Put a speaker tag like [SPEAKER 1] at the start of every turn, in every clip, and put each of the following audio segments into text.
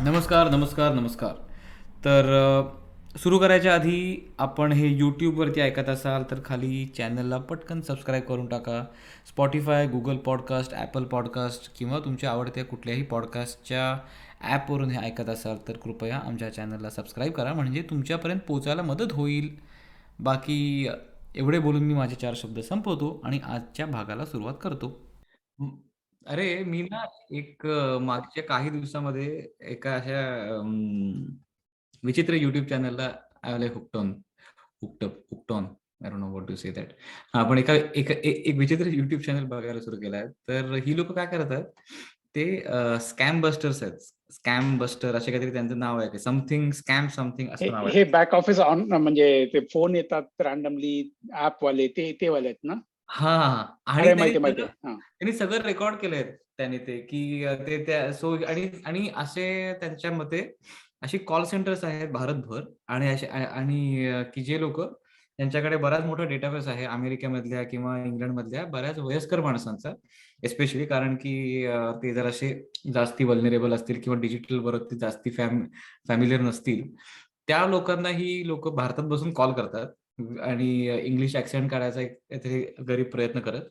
[SPEAKER 1] नमस्कार, नमस्कार, नमस्कार. तर सुरू करायच्या आधी आपण हे यूट्यूबवरती ऐकत असाल तर खाली चॅनलला पटकन सबस्क्राईब करून टाका. Spotify, Google podcast, Apple podcast किंवा तुमच्या आवडत्या कुठल्याही पॉडकास्टच्या ॲपवरून हे ऐकत असाल तर कृपया आमच्या चॅनलला सबस्क्राईब करा, म्हणजे तुमच्यापर्यंत पोचायला मदत होईल. बाकी एवढे बोलून मी माझे 4 शब्द संपवतो आणि आजच्या भागाला सुरुवात करतो. हं. अरे, मी ना एक मागच्या काही दिवसामध्ये एका अशा विचित्र YouTube चॅनलला I like hooked on. I don't know what to say that. हां, पण एका एक एक एक विचित्र YouTube चॅनल बघायला सुरू केला आहे. तर ही लोकं काय करतात, ते स्कॅम बस्टर्स आहेत. स्कॅम बस्टर असे काहीतरी त्यांचं नाव आहे. समथिंग स्कॅम समथिंग
[SPEAKER 2] हे
[SPEAKER 1] असं नाव आहे.
[SPEAKER 2] हे बॅक ऑफिस ऑन म्हणजे ते फोन येतात रॅन्डमली ॲपवाले ते वाले आहेत ना?
[SPEAKER 1] हां, हां, हां. आणि
[SPEAKER 2] अरे
[SPEAKER 1] त्यांनी
[SPEAKER 2] माहिती आहे, माहिती
[SPEAKER 1] सगळं
[SPEAKER 2] आहे. हां.
[SPEAKER 1] त्यांनी सगळं रेकॉर्ड केलंय त्याने ते, की ते त्या सो आणि आणि असे त्यांच्या मते अशी कॉल सेंटर्स आहेत भारतभर आणि असे आणि की जे लोकं त्यांच्याकडे बराच मोठा डेटाबेस आहे अमेरिकेमधल्या किंवा इंग्लंडमधल्या बऱ्याच वयस्कर माणसांचा. स्पेशली कारण की ते जरासे जास्ती व्हल्नरेबल असतील किंवा डिजिटलवरती जास्ती फॅमिलिअर नसतील. त्या लोकांना ही लोकं भारतात बसून कॉल करतात आणि इंग्लिश ॲक्सेंट काढायचा एक काहीतरी गरीब प्रयत्न करत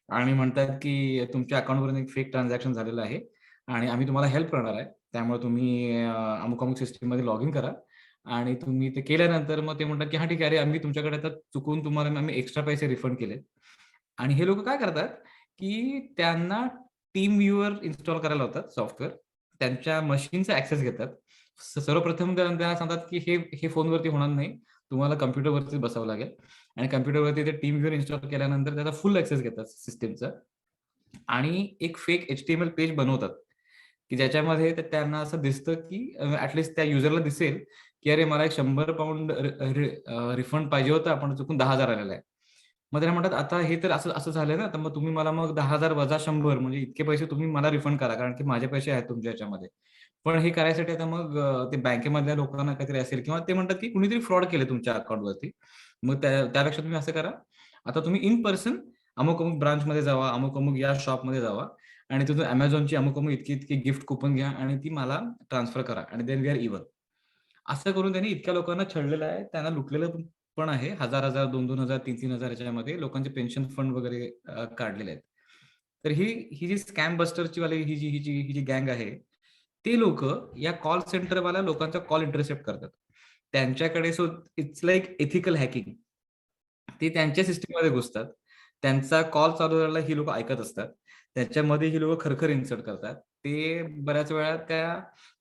[SPEAKER 1] आणि म्हणतात, की तुमच्या अकाउंटवरून एक फेक ट्रान्झॅक्शन झालेलं आहे आणि आम्ही तुम्हाला हेल्प करणार आहे. त्यामुळे तुम्ही अमुक-अमुक सिस्टममध्ये लॉग इन करा आणि तुम्ही ते केल्यानंतर मग ते म्हणतात, की "हां, ठीक आहे. अरे, आम्ही तुमच्याकडे आता चुकून तुम्हाला आम्ही एक्स्ट्रा पैसे रिफंड केलेत." आणि हे लोकं काय करतात, की त्यांना टीम व्ह्यूअर इन्स्टॉल करायला लावतात सॉफ्टवेअर. त्यांच्या मशीनचा ॲक्सेस घेतात. सर्वप्रथम त्यांना सांगतात, की हे फोनवरती होणार नाही. तुम्हाला कॉम्प्युटरवरतीच बसावं लागेल आणि कॉम्प्युटरवरती ते टीम व्ह्यूअर इन्स्टॉल केल्यानंतर त्याचा फुल ॲक्सेस घेतात सिस्टमचा आणि एक फेक एच-टी-एम-एल पेज बनवतात, की ज्याच्यामध्ये त्यांना असं दिसतं, की त्या युजरला दिसेल, की अरे मला एक £100 रिफंड पाहिजे होता, पण चुकून 10,000 आलेला आहे. मग त्याला म्हणतात, "आता हे तर असं असं झालं ना, तर मग तुम्ही मला मग 10,000 वजा 100 म्हणजे इतके पैसे तुम्ही मला रिफंड करा, कारण की माझे पैसे आहेत तुमच्या ह्याच्यामध्ये." पण हे करायसाठी आता मग ते बँकेमधल्या लोकांना काहीतरी असेल किंवा ते म्हणतात, की कुणीतरी फ्रॉड केलंय तुमच्या अकाउंटवरती. मग त्यापेक्षा तुम्ही असं करा, आता तुम्ही इन पर्सन अमुक-अमुक ब्रांचमध्ये जावा, अमुक-अमुक या शॉपमध्ये जावा आणि तिथून Amazonची अमुक-अमुक इतकी-इतकी गिफ्ट कुपन घ्या आणि ती मला ट्रान्सफर करा आणि देन वी आर इव्हन. असं करून त्यांनी इतक्या लोकांना छळलेलं आहे. त्यांना लुटलेलं पण आहे. 1000-1000, 2,000-2,000, 3,000-3,000 ह्याच्यामध्ये लोकांचे पेन्शन फंड वगैरे काढलेले आहेत. तर ही जी स्कॅम बस्टरची वाली ही जी गँग आहे, ते लोकं या कॉल सेंटरवाल्या लोकांचा कॉल इंटरसेप्ट करतात. त्यांच्याकडे so it's like ethical hacking. ते त्यांच्या सिस्टममध्ये घुसतात. त्यांचा कॉल चालू झालेला ही लोकं ऐकत असतात. त्याच्यामध्ये ही लोकं खरखर इन्सर्ट करतात. ते बऱ्याच वेळा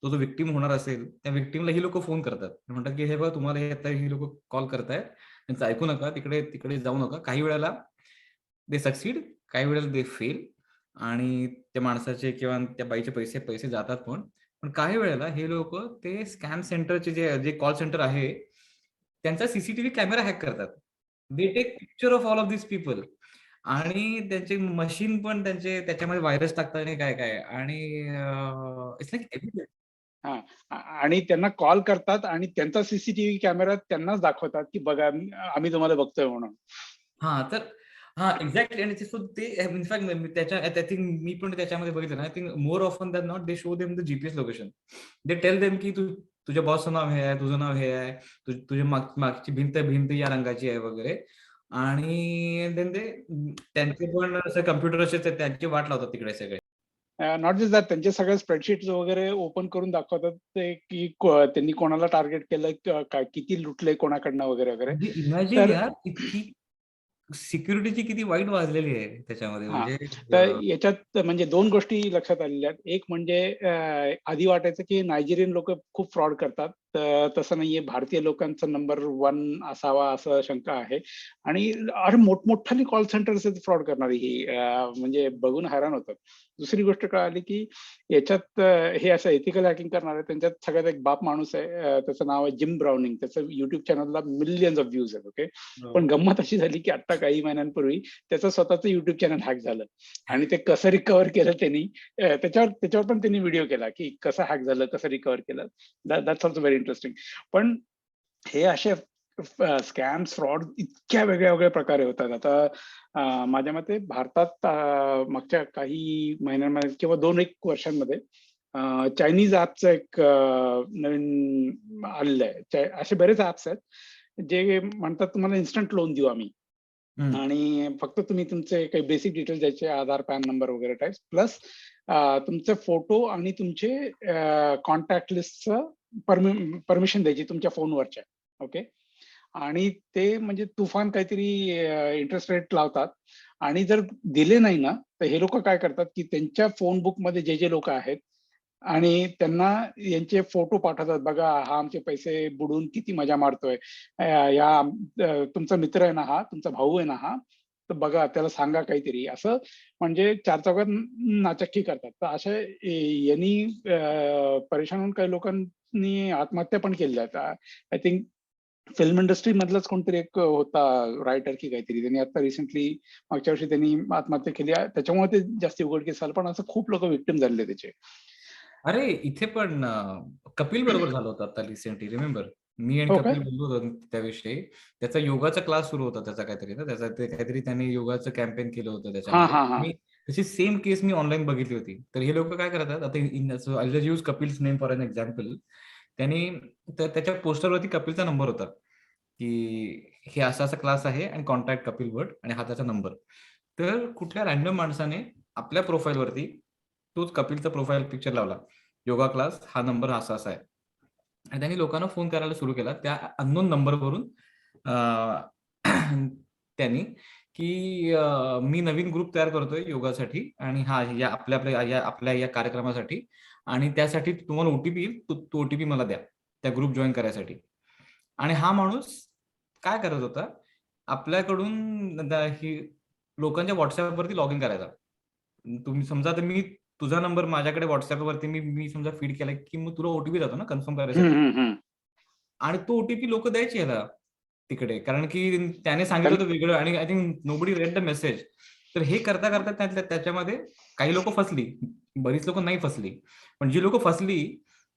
[SPEAKER 1] तो जो व्हिक्टिम होणार असेल, त्या व्हिक्टिमला ही लोकं फोन करतात. म्हणतात, की "हे बघा तुम्हाला हे आता ही लोकं कॉल करतायत. त्यांचं ऐकू नका. तिकडे तिकडे जाऊ नका." काही वेळेला दे सक्सीड, काही वेळेला दे फेल आणि त्या माणसाचे किंवा त्या बाईचे पैसे पैसे जातात पण. पण काही वेळेला हे लोकं ते स्कॅम सेंटरचे जे जे कॉल सेंटर आहे, त्यांचा सीसीटीव्ही कॅमेरा हॅक करतात. They take picture of all of these people आणि त्यांचे मशीन पण त्यांचे त्याच्यामध्ये व्हायरस टाकतात आणि काय-काय आणि इट्स लाइक एव्हरीथिंग.
[SPEAKER 2] हां. आणि त्यांना कॉल करतात आणि त्यांचा सीसीटीव्ही कॅमेरा त्यांनाच दाखवतात, की बघा आम्ही तुम्हाला बघतोय म्हणून.
[SPEAKER 1] हां, तर हां, एक्झॅक्टली आणि ते इनफॅक्ट त्याच्या आय थिंक मी पण त्याच्यामध्ये बघितलं ना, I think more often than not they show them the GPS location. They tell them की तुझ्या बॉसचं नाव हे आहे, तुझं नाव हे आहे, तुझ्या मागची भिंत भिंत या रंगाची आहे वगैरे आणि देन ते त्यांचे पण असं कॉम्प्युटर असेच आहेत, त्यांची वाट लावतात तिकडे सगळे.
[SPEAKER 2] नॉट जस्ट दॅट त्यांचे सगळे स्प्रेडशीट्स वगैरे ओपन करून दाखवतात ते, की त्यांनी कोणाला टार्गेट केलं, काय किती लुटलंय कोणाकडनं वगैरे, वगैरे.
[SPEAKER 1] म्हणजे इमॅजिन
[SPEAKER 2] तर
[SPEAKER 1] यार इतकी सिक्युरिटीची किती वाईट वाजलेली आहे त्याच्यामध्ये
[SPEAKER 2] हां.
[SPEAKER 1] म्हणजे
[SPEAKER 2] तर याच्यात म्हणजे 2 गोष्टी लक्षात आलेल्या आहेत. एक म्हणजे आधी वाटायचं की नायजेरियन लोकं खूप फ्रॉड करतात. तर तसं नाहीये. भारतीय लोकांचा नंबर 1 असावा असं शंका आहे. आणि अरे मोठमोठाली कॉल सेंटर्स आहेत फ्रॉड करणारी ही. म्हणजे बघून हैराण होतात. दुसरी गोष्ट कळाली की याच्यात हे असं एथिकल हॅकिंग करणारे त्यांच्यात सगळ्यात एक बाप माणूस आहे. त्याचं नाव आहे जिम ब्राउनिंग. त्याचं YouTube चॅनलला मिलियन्स ऑफ व्ह्यूज आहेत. ओके. पण गंमत अशी झाली की आता काही महिन्यांपूर्वी त्याचं स्वतःचं YouTube चॅनल हॅक झालं आणि ते कसं रिकव्हर केलं त्यांनी त्याच्यावर पण त्यांनी व्हिडिओ केला, की कसं हॅक झालं, कसं रिकव्हर केलं. That's also very interesting. पण हे असे स्कॅम्स, फ्रॉड इतक्या वेगळ्या-वेगळ्या प्रकारे होतात. आता माझ्या मते भारतात मागच्या काही महिन्यांमध्ये किंवा 2-1 वर्षांमध्ये चायनीज ऍपचं एक नवीन आलेलं आहे. असे बरेच ऍप्स आहेत जे म्हणतात तुम्हाला इन्स्टंट लोन देऊ आम्ही, आणि फक्त तुम्ही तुमचे काही बेसिक डिटेल्स द्यायचे, आधार, पॅन नंबर वगैरे टाईप, प्लस तुमचे फोटो आणि तुमचे कॉन्टॅक्ट लिस्टचं परमिशन द्यायची तुमच्या फोनवरच्या. ओके. आणि ते म्हणजे तुफान काहीतरी इंटरेस्ट रेट लावतात, आणि जर दिले नाही ना, तर हे लोक काय करतात की त्यांच्या फोन बुक मध्ये जे लोक आहेत आणि त्यांना यांचे फोटो पाठवतात, बघा हा आमचे पैसे बुडून किती मजा मारतोय, तुमचा मित्र आहे ना, हा तुमचा भाऊ आहे ना, हा, तर बघा त्याला सांगा काहीतरी असं, म्हणजे चार चौकात नाचक्की करतात. तर अशा यांनी परेशान होऊन काही लोकांनी आत्महत्या पण केल्या आहेत. आय थिंक फिल्म इंडस्ट्री मधलाच कोणतरी एक होता रायटर की काहीतरी, त्यांनी आता रिसेंटली मागच्या वर्षी त्यांनी आत्महत्या केली आहे. त्याच्यामुळे ते जास्त उघडकीस आलं, पण असं खूप लोक विक्टिम झाले त्याचे.
[SPEAKER 1] अरे इथे पण कपिल बरोबर झालं होतं आता रिसेंटली, रिमेंबर? मी आणि
[SPEAKER 2] हो काय?
[SPEAKER 1] कपिल बोललो होतो त्याविषयी. त्याचा योगाचा क्लास सुरू होता त्याचा काहीतरी ना, त्याचा ते काहीतरी त्याने योगाचं कॅम्पेन केलं होतं
[SPEAKER 2] हा
[SPEAKER 1] त्याच्यामध्ये.
[SPEAKER 2] हा हा.
[SPEAKER 1] मी तशी सेम केस मी ऑनलाईन बघितली होती. तर हे लोक काय करतात आता, I just use Kapil's name for an example. त्यांनी त्याच्या पोस्टरवरती कपिलचा नंबर होता की हे असा असा क्लास आहे आणि कॉन्टॅक्ट कपिल भट, आणि हा त्याचा नंबर. तर कुठल्या रॅन्डम माणसाने आपल्या प्रोफाईलवरती तोच कपिलचा प्रोफाईल पिक्चर लावला, योगा क्लास, हा नंबर असा असा आहे, आणि त्यांनी लोकांना फोन करायला सुरू केला त्या अननोन नंबरवरून. त्यांनी की मी नवीन ग्रुप तयार करतोय योगासाठी, आणि हा या आपल्या या कार्यक्रमासाठी, आणि त्यासाठी तुम्हाला ओटीपी येईल, तो ओटीपी मला द्या त्या ग्रुप जॉईन करायसाठी. आणि हा माणूस काय करत होता, आपल्याकडून ही लोकांच्या व्हॉट्सअपवरती लॉग इन करायचा. तुम्ही समजा आता मी तुझा नंबर माझ्याकडे व्हॉट्सअपवरती मी समजा फीड केलाय, की मग तुला ओटीपी जातो ना कन्फर्म करायसाठी,
[SPEAKER 2] हम्म.
[SPEAKER 1] आणि तो ओटीपी लोक द्यायचे याला तिकडे, कारण की त्याने सांगितलं
[SPEAKER 2] त्यां-
[SPEAKER 1] होतं वेगळं, आणि I think nobody read the message. तर हे करता करता त्याच्यामध्ये काही लोक फसली, बरीच लोक नाही फसली, पण जी लोक फसली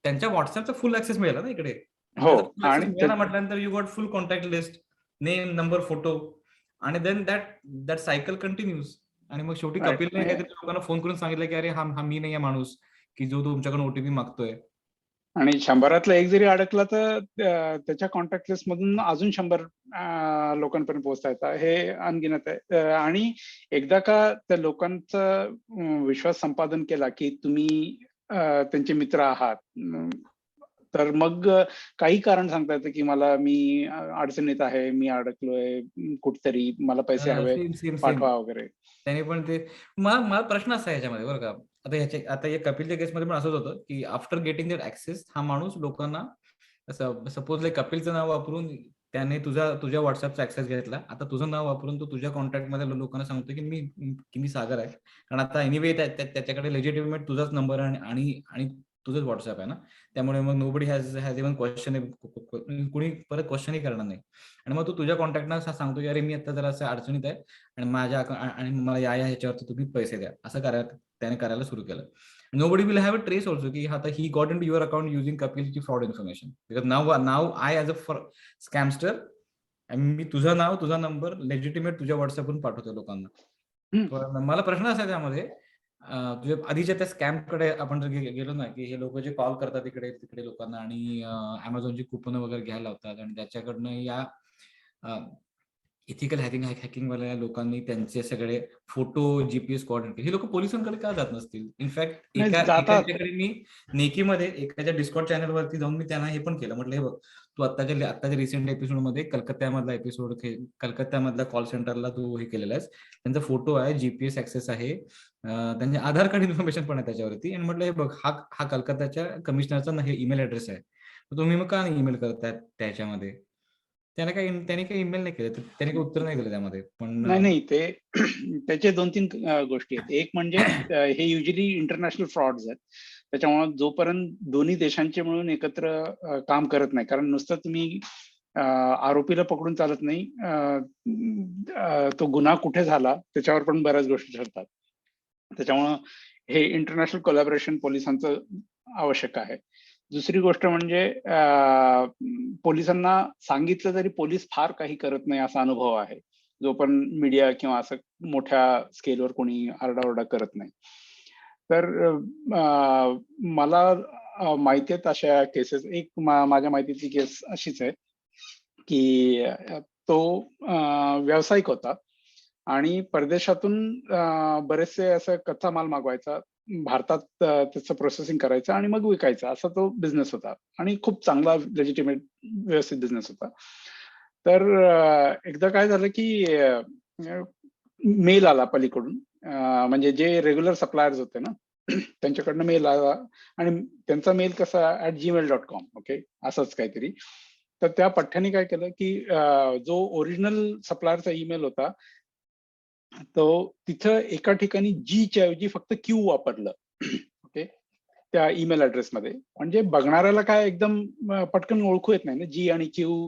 [SPEAKER 1] त्यांच्या व्हॉट्सअपचा फुल ऍक्सेस मिळाला ना इकडे. आणि
[SPEAKER 2] हो.
[SPEAKER 1] त्याचा फुल ऍक्सेस
[SPEAKER 2] आणि
[SPEAKER 1] मिळाला म्हटल्यानंतर you got full contact list, name, number, photo, आणि देन दॅट सायकल कंटिन्यूज. आणि मग शेवटी कपिलने
[SPEAKER 2] म्हणजे
[SPEAKER 1] काहीतरी लोकांना फोन करून सांगितलं की अरे हा हा मी नाही आहे माणूस की जो तुमच्याकडून ओटीपी मागतोय.
[SPEAKER 2] आणि 100 एक जरी अडकला तर त्याच्या कॉन्टॅक्ट लिस्ट मधून अजून 100 लोकांपर्यंत पोहोचता येतात, हे अनगिनत आहे. आणि एकदा का त्या लोकांचा विश्वास संपादन केला की तुम्ही त्यांचे मित्र आहात, तर मग काही कारण सांगता येतं की मी अडचणीत आहे, मी अडकलोय कुठतरी, मला पैसे हवेत,
[SPEAKER 1] सेम सेम सेम.
[SPEAKER 2] पाठवा वगैरे.
[SPEAKER 1] त्याने पण ते मला प्रश्न असा आहे याच्यामध्ये बरं का, आता या कपिलच्या केसमध्ये पण असंच होतं की आफ्टर गेटिंग दॅट ऍक्सेस हा माणूस लोकांना, सपोज कपिलचं नाव वापरून त्याने तुझ्या व्हॉट्सअपचा ऍक्सेस घेतला. आता तुझं नाव वापरून तो तुझ्या कॉन्टॅक्टमध्ये लोकांना सांगतो की मी सागर आहे, कारण आता एनिवे त्याच्याकडे लेजिटिमेट तुझाच नंबर आणि तुझंच व्हॉट्सअप आहे ना, त्यामुळे मग नोबडी हॅज इव्हन क्वेश्चन, कुणी परत क्वेश्चनही करणार नाही. आणि मग तो तुझ्या कॉन्टॅक्टना सांगतो की अरे मी आता जरा असं अडचणीत आहे, आणि मला या ह्याच्यावरती तुम्ही पैसे द्या, असं त्याने करायला सुरू केलं. Nobody will have a trace also की आता he got into your account using कपिलची फ्रॉड इन्फॉर्मेशन, बिकॉज नाव आय ॲज अ स्कॅमस्टर, मी तुझं नाव, तुझा नंबर लेजिटिमेट तुझ्या व्हॉट्सअपवरून पाठवतो लोकांना. पण मला प्रश्न असा आहे त्यामध्ये, तुझ्या आधीच्या त्या स्कॅमकडे आपण जर गेलो ना, की हे लोक जे कॉल करतात इकडे तिकडे लोकांना, आणि अमेझॉनची कुपन वगैरे घ्यायला लावतात, आणि त्याच्याकडनं या इथिकल हॅकिंग वाल्या लोकांनी त्यांचे सगळे फोटो, जीपीएस कोऑर्डिनेट, हे लोक पोलिसांकडे का जात नसतील? इनफॅक्ट
[SPEAKER 2] नाही जातात.
[SPEAKER 1] एकाच्याकडे मी नेकीमध्ये एकाच्या डिस्कॉर्ड चॅनलवरती जाऊन मी त्यांना हे पण केलं, म्हटलं हे बघ, तू आत्ताच्या रिसेंट एपिसोडमध्ये कलकत्त्यामधल्या कॉल सेंटरला तू हे केलेलं आहेस, त्यांचा फोटो आहे, जीपीएस ऍक्सेस आहे, त्यांचे आधार कार्ड इन्फॉर्मेशन पण आहे त्याच्यावरती, आणि म्हटलं हे बघ, हा कलकत्त्याच्या कमिशनरचा हे ईमेल ऍड्रेस आहे, तुम्ही मग का नाही ईमेल करताय त्याच्यामध्ये? त्याने काही ईमेल नाही केलं, त्याने काही उत्तर नाही दिलं त्यामध्ये. पण
[SPEAKER 2] नाही ते त्याचे 2-3 गोष्टी आहेत. एक म्हणजे हे युजली इंटरनॅशनल फ्रॉड्स आहेत. त्याच्यामुळे जोपर्यंत दोन्ही देशांचे मिळून एकत्र काम करत नाही, कारण नुसतं तुम्ही आरोपीला पकडून चालत नाही, तो गुन्हा कुठे झाला त्याच्यावर पण बऱ्याच गोष्टी ठरतात. त्याच्यामुळं हे इंटरनॅशनल कोलॅबोरेशन पोलिसांचं आवश्यक आहे. दुसरी गोष्ट म्हणजे पोलिसांना सांगितलं तरी पोलीस फार काही करत नाही असा अनुभव आहे, जो पण मीडिया किंवा असं मोठ्या स्केलवर कोणी आरडाओरडा करत नाही. तर मला माहिती आहेत अशा केसेस. एक माझ्या माहितीची केस अशीच आहे की तो व्यावसायिक होता आणि परदेशातून बरेचसे असं कच्चा माल मागवायचा, भारतात त्याचं प्रोसेसिंग करायचं आणि मग विकायचा, असा तो बिझनेस होता आणि खूप चांगला लेजिटिमेट व्यवस्थित बिझनेस होता. तर एकदा काय झालं की मेल आला पलीकडून, म्हणजे जे रेग्युलर सप्लायर्स होते ना त्यांच्याकडनं मेल आला आणि त्यांचा मेल कसा @gmail.com, ओके, असंच काहीतरी. तर त्या पठ्ठ्याने काय केलं की जो ओरिजिनल सप्लायरचा ईमेल होता तो तिथं एका ठिकाणी जी च्या ऐवजी फक्त क्यू वापरलं. ओके, त्या ईमेल ऍड्रेसमध्ये. म्हणजे बघणाऱ्याला काय एकदम पटकन ओळखू येत नाही ना, जी आणि क्यू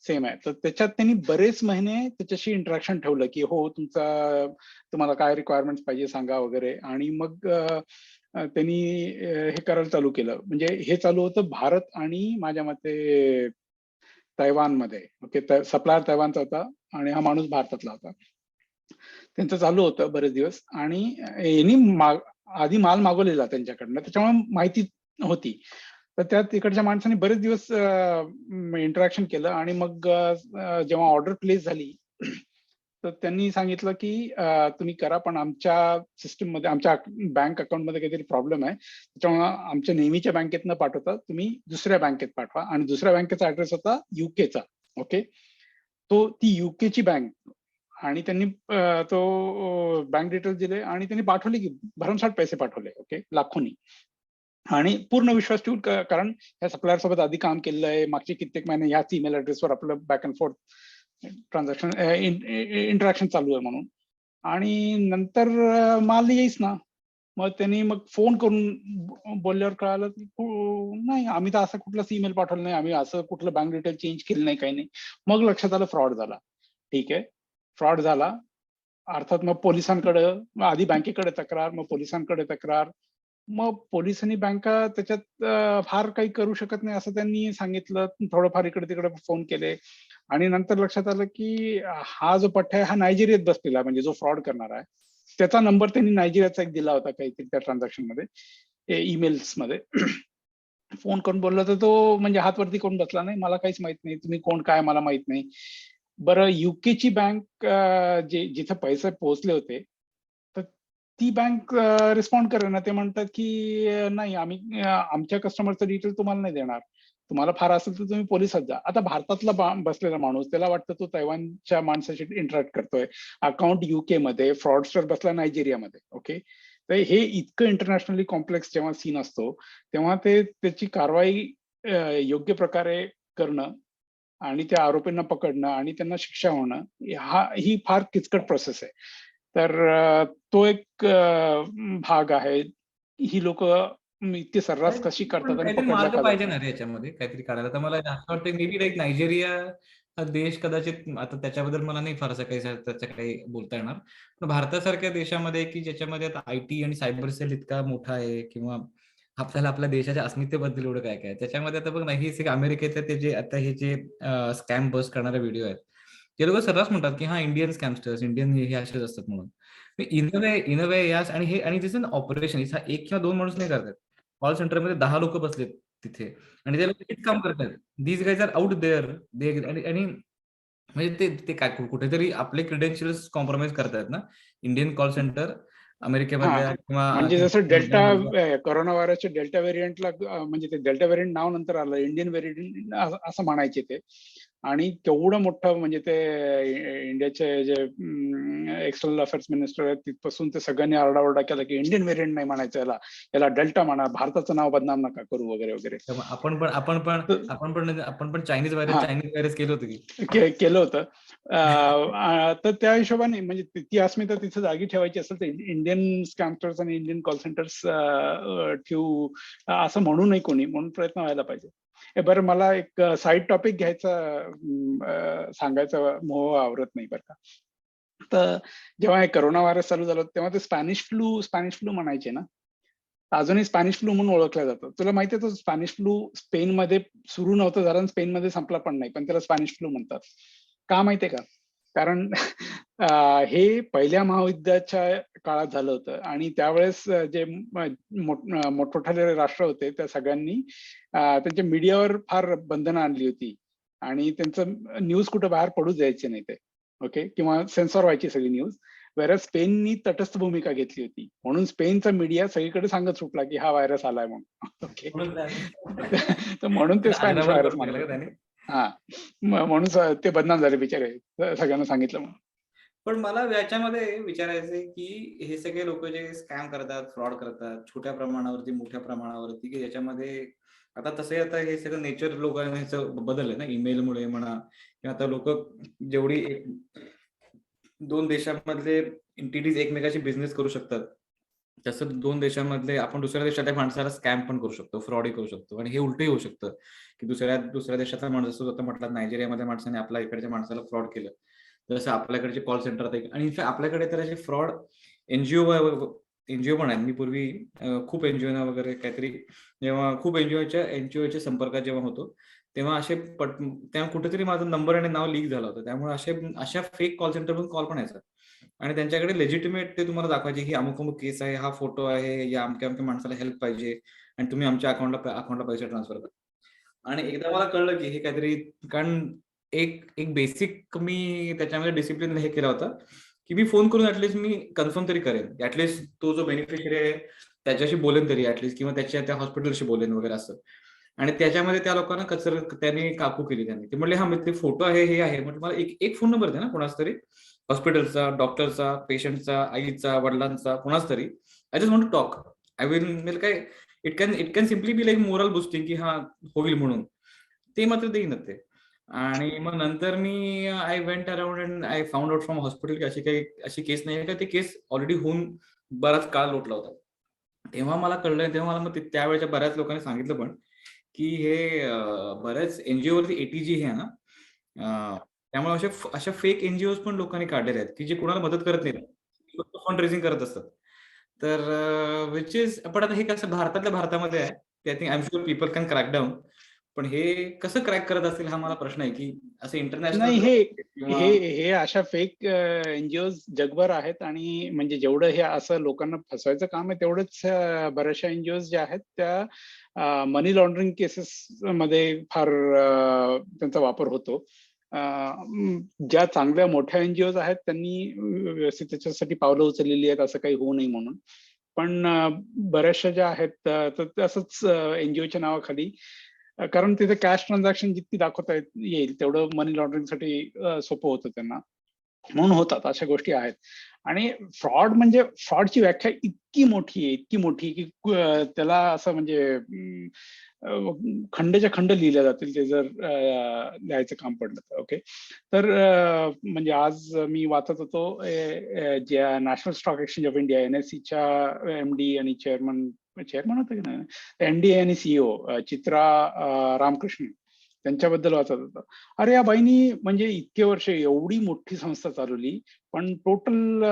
[SPEAKER 2] सेम आहे. तर त्याच्यात त्यांनी बरेच महिने त्याच्याशी इंटरॅक्शन ठेवलं की हो तुम्हाला काय रिक्वायरमेंट्स पाहिजे सांगा वगैरे. आणि मग त्यांनी हे करायला चालू केलं. म्हणजे हे चालू होतं भारत आणि माझ्या मते तैवानमध्ये. ओके, सप्लायर तैवानचा होता आणि हा माणूस भारतातला होता. त्यांचं चालू होतं बरेच दिवस आणि यांनी आधी माल मागवलेला त्यांच्याकडनं, त्याच्यामुळे माहिती होती. तर त्या तिकडच्या माणसाने बरेच दिवस इंटरॅक्शन केलं आणि मग जेव्हा ऑर्डर प्लेस झाली तर त्यांनी सांगितलं की तुम्ही करा, पण आमच्या सिस्टममध्ये, आमच्या बँक अकाउंटमध्ये काहीतरी प्रॉब्लेम आहे, त्याच्यामुळे आमच्या नेहमीच्या बँकेत न पाठवता तुम्ही दुसऱ्या बँकेत पाठवा. आणि दुसऱ्या बँकेचा ऍड्रेस होता युकेचा. ओके, ती युकेची बँक. आणि त्यांनी तो बँक डिटेल्स दिले आणि त्यांनी पाठवले की भरमसाठ पैसे पाठवले. ओके, लाखोनी. आणि पूर्ण विश्वास ठेवून, कारण या सप्लायर सोबत आधी काम केलेलं आहे, मागचे कित्येक महिने ह्याच ईमेल ऍड्रेसवर आपलं back and fourth transaction interaction चालू आहे म्हणून. आणि नंतर माल येईच ना. मग त्यांनी फोन करून बोलल्यावर कळालं की नाही, आम्ही तर असं कुठलाच ईमेल पाठवलं नाही, आम्ही असं कुठलं बँक डिटेल चेंज केलं नाही, काही नाही. मग लक्षात आलं फ्रॉड झाला. ठीक आहे, फ्रॉड झाला. अर्थात मग पोलिसांकडे, आधी बँकेकडे तक्रार, मग पोलिसांकडे तक्रार. मग पोलिसांनी बँका त्याच्यात फार काही करू शकत नाही असं त्यांनी सांगितलं. थोडंफार इकडे तिकडे फोन केले आणि नंतर लक्षात आलं की हा जो पठ्ठा आहे हा नायजेरियात बसलेला, म्हणजे जो फ्रॉड करणार आहे त्याचा नंबर त्यांनी नायजेरियाचा एक दिला होता काहीतरी त्या ट्रान्झॅक्शन मध्ये, ईमेल्स मध्ये. फोन करून बोलला तर तो म्हणजे हात वरती करून बसला, नाही मला काहीच माहित नाही, तुम्ही कोण काय मला माहित नाही. बरं, युकेची बँक जिथे पैसे पोहोचले होते तर ती बँक रिस्पॉन्ड करेना. ते म्हणतात की नाही, आम्ही आमच्या कस्टमरचं डिटेल तुम्हाला नाही देणार, तुम्हाला फार असेल तर तुम्ही पोलिसात जा. आता भारतातला बसलेला माणूस, त्याला वाटतं तो तैवानच्या माणसाशी इंटरॅक्ट करतोय, अकाउंट युके मध्ये, फ्रॉडस्टर बसला नायजेरियामध्ये. ओके, तर हे इतकं इंटरनॅशनली कॉम्प्लेक्स जेव्हा सीन असतो तेव्हा त्याची कारवाई योग्य प्रकारे करणं आणि त्या आरोपींना पकडणं आणि त्यांना शिक्षा होणं, ही फार किचकट प्रोसेस आहे. तर तो एक भाग आहे. ही लोक इतकी सर्रास कशी
[SPEAKER 1] पण
[SPEAKER 2] करतात आणि
[SPEAKER 1] काहीतरी
[SPEAKER 2] पकडल्या
[SPEAKER 1] मार्ग
[SPEAKER 2] का जात
[SPEAKER 1] पाहिजे
[SPEAKER 2] नाही.
[SPEAKER 1] ना रे याच्यामध्ये, काहीतरी करायला. तर मला असं वाटतं मे बी लाईक नायजेरिया हा देश कदाचित, आता त्याच्याबद्दल मला नाही फारसं काही त्याचं काही बोलता येणार, पण भारतासारख्या देशामध्ये की ज्याच्यामध्ये आता IT आणि सायबर सेल इतका मोठा आहे, किंवा आपल्याला आपल्या देशाच्या अस्मितेबद्दल एवढं काय काय त्याच्यामध्ये. आता बघ ना, ही अमेरिकेचे ते जे आता हे जे स्कॅम बस करणारे व्हिडिओ आहेत, ते लोक सर्रास म्हणतात की हा इंडियन स्कॅमस्टर्स, इंडियन हे असेच असतात म्हणून. इन अ वे यास. आणि हे दिस ऑपरेशन हा एक किंवा दोन माणूस नाही करतात, कॉल सेंटरमध्ये 10 लोक बसलेत तिथे आणि ते लोक हेच काम करतात. These guys are out there. आणि म्हणजे ते काय कुठेतरी आपले क्रिडेन्शियल्स कॉम्प्रोमाइज करतायत ना, इंडियन कॉल सेंटर
[SPEAKER 2] हा,
[SPEAKER 1] अमेरिकेमधल्या किंवा
[SPEAKER 2] म्हणजे जसं
[SPEAKER 1] लंडनमधल्या.
[SPEAKER 2] कोरोना व्हायरसच्या डेल्टा व्हेरियंटला, म्हणजे ते डेल्टा व्हेरियंट नाव नंतर आलं, इंडियन व्हेरियंट असं म्हणायचे ते. आणि तेवढं मोठं म्हणजे ते इंडियाचे जे एक्सटर्नल अफेअर्स मिनिस्टर आहेत तिथपासून ते सगळ्यांनी आरडाओरडा केला की इंडियन व्हेरियंट नाही म्हणायचं, याला डेल्टा म्हणा, भारताचं नाव बदनाम नका करू वगैरे वगैरे.
[SPEAKER 1] त्यामुळे आपण पण चायनीज
[SPEAKER 2] हा,
[SPEAKER 1] व्हायरस केलं होतं की.
[SPEAKER 2] केलं होतं. तर त्या हिशोबाने म्हणजे ती अस्मिता तिथे जागी ठेवायची असेल तर इंडियन स्कॅमस्टर्स आणि इंडियन कॉल सेंटर्स ठेवू असं म्हणू नये कोणी, म्हणून प्रयत्न व्हायला पाहिजे. बरं, मला एक साईड टॉपिक घ्यायचा, सांगायचा मोह आवरत नाही बरं का. तर जेव्हा हे कोरोना व्हायरस चालू झालं तेव्हा ते स्पॅनिश फ्लू म्हणायचे ना, अजूनही स्पॅनिश फ्लू म्हणून ओळखला जातो. तुला माहितीये तो स्पॅनिश फ्लू स्पेनमध्ये सुरू नव्हतं झाला आणि स्पेनमध्ये संपला पण नाही, पण त्याला स्पॅनिश फ्लू म्हणतात. का माहितीये का? कारण हे पहिल्या महायुद्धाच्या काळात झालं होतं आणि त्यावेळेस जे मोठमोठाले राष्ट्र होते त्या सगळ्यांनी त्यांच्या मीडियावर फार बंधनं आणली होती आणि त्यांचं न्यूज कुठं बाहेर पडूच द्यायचे नाही ते, ओके, किंवा सेन्सॉर व्हायची सगळी न्यूज. वेरस स्पेननी तटस्थ भूमिका घेतली होती, म्हणून स्पेनचा मीडिया सगळीकडे सांगत सुटला की हा व्हायरस आलाय म्हणून. ओके. तर म्हणून ते स्पॅनिश
[SPEAKER 1] आजरामर
[SPEAKER 2] व्हायरस
[SPEAKER 1] करून
[SPEAKER 2] म्हणत
[SPEAKER 1] टाकलं का
[SPEAKER 2] होते.
[SPEAKER 1] त्याने?
[SPEAKER 2] हा, म्हणून ते बदनाम झाले बिचारे, सगळ्यांना सांगितलं म्हणून.
[SPEAKER 1] पण मला याच्यामध्ये विचारायचंय की हे सगळे लोक जे स्कॅम करतात, फ्रॉड करतात, छोट्या प्रमाणावरती, मोठ्या प्रमाणावरती, की ज्याच्यामध्ये आता तसंही आता हे सगळं नेचर लोकांचं बदललंय ना, ईमेलमुळे म्हणा, किंवा आता लोक जेवढी दोन देशांमधले एंटिटीज एकमेकाशी बिझनेस करू शकतात, तसं दोन देशांमधले आपण दुसऱ्या देशातल्या माणसाला स्कॅम पण करू शकतो, फ्रॉडही करू शकतो. आणि हे उलटही होऊ शकतं की दुसऱ्या देशातला माणूस, जसं आता म्हटलं नायजेरियामध्ये माणसाने आपल्या इकडच्या माणसाला फ्रॉड केलं, जसं आपल्याकडचे कॉल सेंटर आणि इनफॅक्ट आपल्याकडे तर असे फ्रॉड एनजीओ पण आहेत. मी पूर्वी खूप एनजीओना वगैरे काहीतरी, जेव्हा खूप एनजीओच्या संपर्कात जेव्हा होतो, तेव्हा तेव्हा कुठेतरी माझा नंबर आणि नाव लीक झालं होतं. त्यामुळे अशा फेक कॉल सेंटरवरून कॉल पण यायचा आणि त्यांच्याकडे लेजिटिमेट ते तुम्हाला दाखवायचे ही अमुक अमुक केस आहे, हा फोटो आहे, या अमक्या अमक्या माणसाला हेल्प पाहिजे आणि तुम्ही आमच्या अकाउंटला पैसे ट्रान्सफर करा. आणि एकदा मला कळलं की हे काहीतरी, कारण एक बेसिक मी त्याच्यामध्ये डिसिप्लिन हे केला होता की मी फोन करून ऍटलीस्ट मी कन्फर्म तरी करेन, ऍटलीस्ट तो जो बेनिफिशियरी आहे त्याच्याशी बोलेन तरी ऍटलीस्ट, किंवा त्या हॉस्पिटलशी बोलेन वगैरे असं. आणि त्याच्यामध्ये त्या लोकांना त्यांनी काकू केली. त्यांनी ते म्हणले, हा मी ते फोटो आहे, हे आहे, म्हणजे मला एक फोन नंबर द्या ना कोणाच तरी, हॉस्पिटलचा, डॉक्टरचा, पेशंटचा, आईचा, वडिलांचा, कोणाच तरी. I just want to talk. I will काय, it can simply be like moral boosting की हा होईल म्हणून. ते मात्र देईनच ते. आणि मग नंतर मी I went around and I found out from hospital की अशी केस नाही का, ते केस ऑलरेडी होऊन बराच काळ लोटला होता. तेव्हा मला कळलं, तेव्हा मला मग त्यावेळेच्या बऱ्याच लोकांनी सांगितलं पण की हे बऱ्याच एनजीओ वरती एटीजी हे आहे ना, त्यामुळे अशा फेक एनजीओ पण लोकांनी काढलेले आहेत की जे कोणाला मदत करत नाहीत, फंड रेझिंग करत असतात. तर विच इज, पण आता हे कसं भारतातल्या भारतामध्ये आहे, ते I am sure people can crack down. पण हे कसं क्रॅक करत असतील हा मला प्रश्न आहे, की असं
[SPEAKER 2] नाही,
[SPEAKER 1] इंटरनॅशनल
[SPEAKER 2] हे
[SPEAKER 1] किंवा
[SPEAKER 2] हे हे अशा फेक एनजीओ जगभर आहेत आणि म्हणजे जेवढं हे असं लोकांना फसवायचं काम आहे, तेवढंच बऱ्याचशा एनजीओ ज्या आहेत त्या मनी लॉन्ड्रिंग केसेस मध्ये फार त्यांचा वापर होतो. ज्या चांगल्या मोठ्या एनजीओ आहेत त्यांनी व्यवस्थित त्याच्यासाठी पावलं उचललेली आहेत, असं काही होऊ नये म्हणून. पण बऱ्याचशा ज्या आहेत तर असंच एनजीओच्या नावाखाली, कारण तिथे कॅश ट्रान्झॅक्शन जितकी दाखवता येईल तेवढं मनी लॉन्ड्रिंगसाठी सोपं होतं त्यांना, म्हणून होतात अशा गोष्टी आहेत. आणि म्हणजे फ्रॉडची व्याख्या इतकी मोठी की त्याला असं म्हणजे खंडच्या खंड लिहिल्या जातील ते जर लिहायचं काम पडलं तर. ओके. तर म्हणजे आज मी वाचत होतो, ज्या national stock exchange of India NSE MD आणि चेअरमन होते की नाही, एनडीए आणि सीईओ चित्रा रामकृष्ण, त्यांच्याबद्दल वाचत होतं. अरे या बाईनी म्हणजे इतके वर्ष एवढी मोठी संस्था चालवली, पण टोटल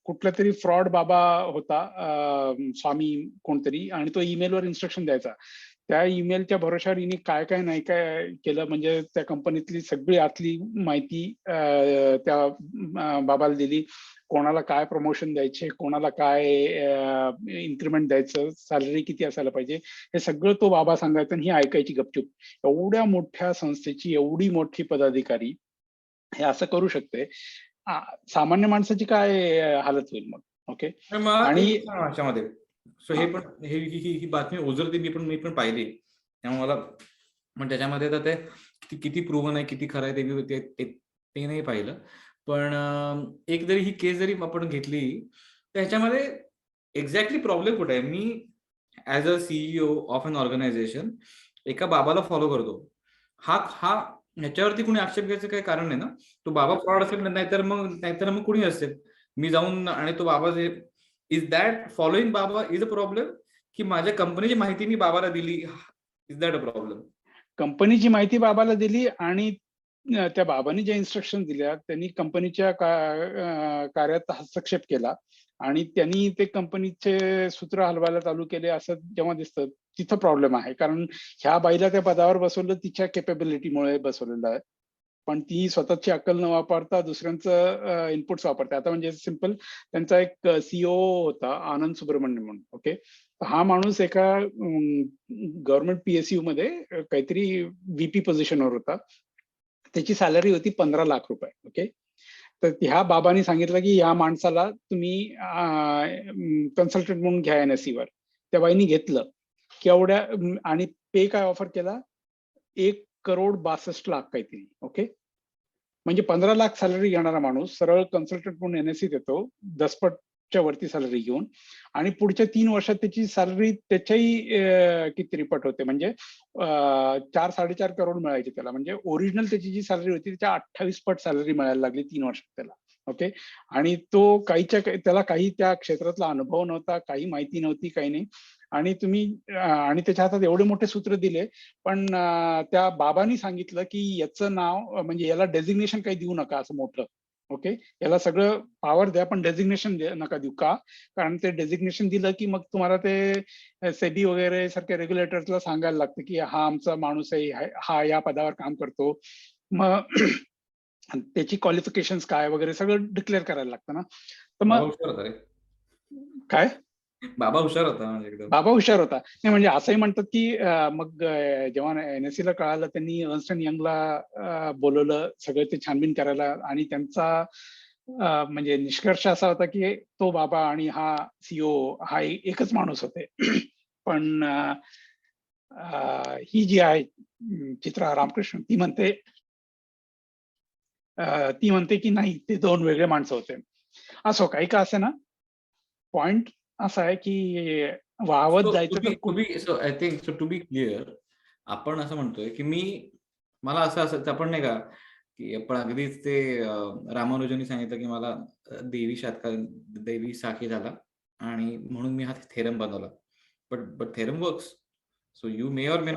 [SPEAKER 2] कुठला तरी फ्रॉड बाबा होता, स्वामी कोणतरी, आणि तो ईमेलवर इन्स्ट्रक्शन द्यायचा. त्या ईमेलच्या भरोशावर हिने काय काय नाही काय केलं, म्हणजे त्या कंपनीतली सगळी आतली माहिती त्या बाबाला दिली. कोणाला काय प्रमोशन द्यायचे, कोणाला काय इन्क्रिमेंट द्यायचं, सॅलरी किती असायला पाहिजे, हे सगळं तो बाबा सांगायचा आणि ही ऐकायची गपचूप. एवढ्या मोठ्या संस्थेची एवढी मोठी पदाधिकारी हे असं करू शकते, सामान्य माणसाची काय हालत होईल मग. ओके.
[SPEAKER 1] मला
[SPEAKER 2] आणि
[SPEAKER 1] एक सांगा याच्यामध्ये, सो हे पण ही बातमी ओझरती मी पण पाहिली, त्यामुळे मला, पण त्याच्यामध्ये तर ते किती प्रूव्हन आहे, किती खरं आहे ते नाही पाहिलं. पण एक जरी ही केस जरी आपण घेतली, तर ह्याच्यामध्ये एक्झॅक्टली प्रॉब्लेम कुठे आहे? मी as a CEO of an organisation एका बाबाला फॉलो करतो. हा ह्याच्यावरती कुणी आक्षेप घ्यायचं काही कारण नाही ना. तो बाबा फ्रॉड असेल, नाहीतर मग कुणी असेल. मी जाऊन आणि तो बाबा जे इज दॅट फॉलोइंग बाबा इज अ प्रॉब्लेम, की माझ्या कंपनीची माहिती मी बाबाला दिली, इज दॅट अ प्रॉब्लेम?
[SPEAKER 2] कंपनीची माहिती बाबाला दिली आणि त्या बाबांनी ज्या इन्स्ट्रक्शन दिल्या त्यांनी कंपनीच्या कार्यात हस्तक्षेप केला आणि त्यांनी ते कंपनीचे सूत्र हलवायला चालू केले, असं जेव्हा दिसतं तिथं प्रॉब्लेम आहे. कारण ह्या बाईला त्या पदावर बसवलं तिच्या केपेबिलिटीमुळे बसवलेलं आहे. पण ती स्वतःची अक्कल न वापरता दुसऱ्यांचं इनपुट्स वापरते. आता म्हणजे सिंपल त्यांचा एक सीईओ होता आनंद सुब्रमण्यम म्हणून. ओके. हा माणूस एका गव्हर्नमेंट पीएसयू मध्ये काहीतरी व्हीपी पोझिशनवर होता. त्याची सॅलरी होती 15 लाख रुपये. ओके. तर ह्या बाबांनी सांगितलं की या माणसाला तुम्ही कन्सल्टंट म्हणून घ्या NSE वर. त्या बाईंनी घेतलं. केवढ्या आणि पे काय ऑफर केला? 1,62,00,00,000 काहीतरी. ओके. म्हणजे 15 लाख सॅलरी घेणारा माणूस सरळ कन्सल्टंट म्हणून NSE येतो, दसपटच्या वरती सॅलरी घेऊन, आणि पुढच्या 3 वर्षात त्याची सॅलरी त्याच्याही किती पट होते, म्हणजे 4-4.5 करोड मिळायचे त्याला. म्हणजे ओरिजिनल त्याची जी सॅलरी होती त्याच्या 28 पट सॅलरी मिळायला लागली 3 वर्षात त्याला. ओके. आणि तो त्याला काही त्या क्षेत्रातला अनुभव नव्हता, काही माहिती नव्हती, काही नाही. आणि आणि त्याच्या हातात एवढे मोठे सूत्र दिले, पण त्या बाबांनी सांगितलं की याचं नाव म्हणजे याला डेझिग्नेशन काही देऊ नका असं मोठं. ओके. याला सगळं पॉवर द्या पण डेझिग्नेशन नका देऊ. का? कारण ते डेझिग्नेशन दिलं की मग तुम्हाला ते सेबी वगैरे सारख्या रेग्युलेटर्सला सांगायला लागतं की हा आमचा माणूस आहे, हा या पदावर काम करतो. मग त्याची क्वालिफिकेशन्स काय वगैरे सगळं डिक्लेअर करायला लागतं ना. तर
[SPEAKER 1] बाबा
[SPEAKER 2] मग
[SPEAKER 1] हुशार होता रे.
[SPEAKER 2] काय
[SPEAKER 1] बाबा हुशार होता म्हणजे एकदम.
[SPEAKER 2] बाबा हुशार होता. नाही म्हणजे असंही म्हणतात की मग जेव्हा NSE ला कळालं त्यांनी अर्न्स्ट अँड यंगला बोलवलं सगळं ते छानबीन करायला, आणि त्यांचा म्हणजे निष्कर्ष असा होता की तो बाबा आणि हा सीईओ हा एकच माणूस होते. पण ही जी आहे चित्रा रामकृष्ण ती म्हणते की नाही, ते 2 वेगळे माणसं होते. असो काही का असे ना, पॉइंट असा आहे की वावत जायचं तर
[SPEAKER 1] so I think to be clear, आपण असं म्हणतोय की मला असं आपण नाही का की आपण अगदीच ते रामानुजननी सांगितलं की मला देवी साखी झाला आणि म्हणून मी हा थेरम बनवला. But theorem works. So you may or may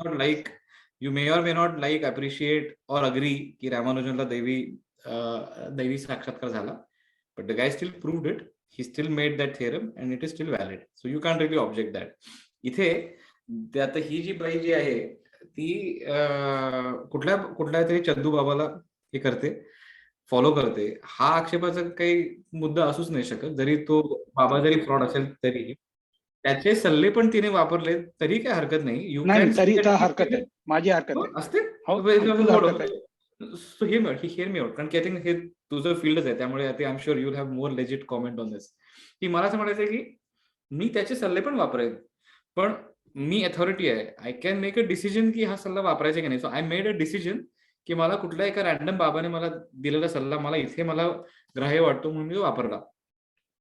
[SPEAKER 1] not like appreciate or agree की रामानुजनला दैवी साक्षात्कार झाला. But the guy still proved it. He still made that theorem and it is still valid. So you can't really object that. इथे आता ही जी बाई जी आहे ती कुठल्या तरी चंदू बाबाला हे करते, फॉलो करते. हा आक्षेपाचा काही मुद्दा असूच नाही शकत. जरी तो बाबा जरी फ्रॉड असेल तरी त्याचे सल्ले पण तिने वापरले तरी काही हरकत नाही. यू
[SPEAKER 2] नाही
[SPEAKER 1] कॅन
[SPEAKER 2] तरी तर हरकत आहे, माझी हरकत आहे.
[SPEAKER 1] असते.
[SPEAKER 2] हो फुल हरकत आहे.
[SPEAKER 1] सो हिअर मी आउट, कारण की आय थिंक हे तुझं फील्डच आहे, त्यामुळे I am sure you'll have more legit comment on this. की मला असं म्हणायचं की मी त्याचे सल्ले पण वापरेन, पण मी अथॉरिटी आहे. I can make a decision की हा सल्ला वापरायचा की नाही. So I made a decision की मला कुठल्या एका रॅन्डम बाबाने मला दिलेला सल्ला मला ग्राह्य वाटतो म्हणून मी वापरला.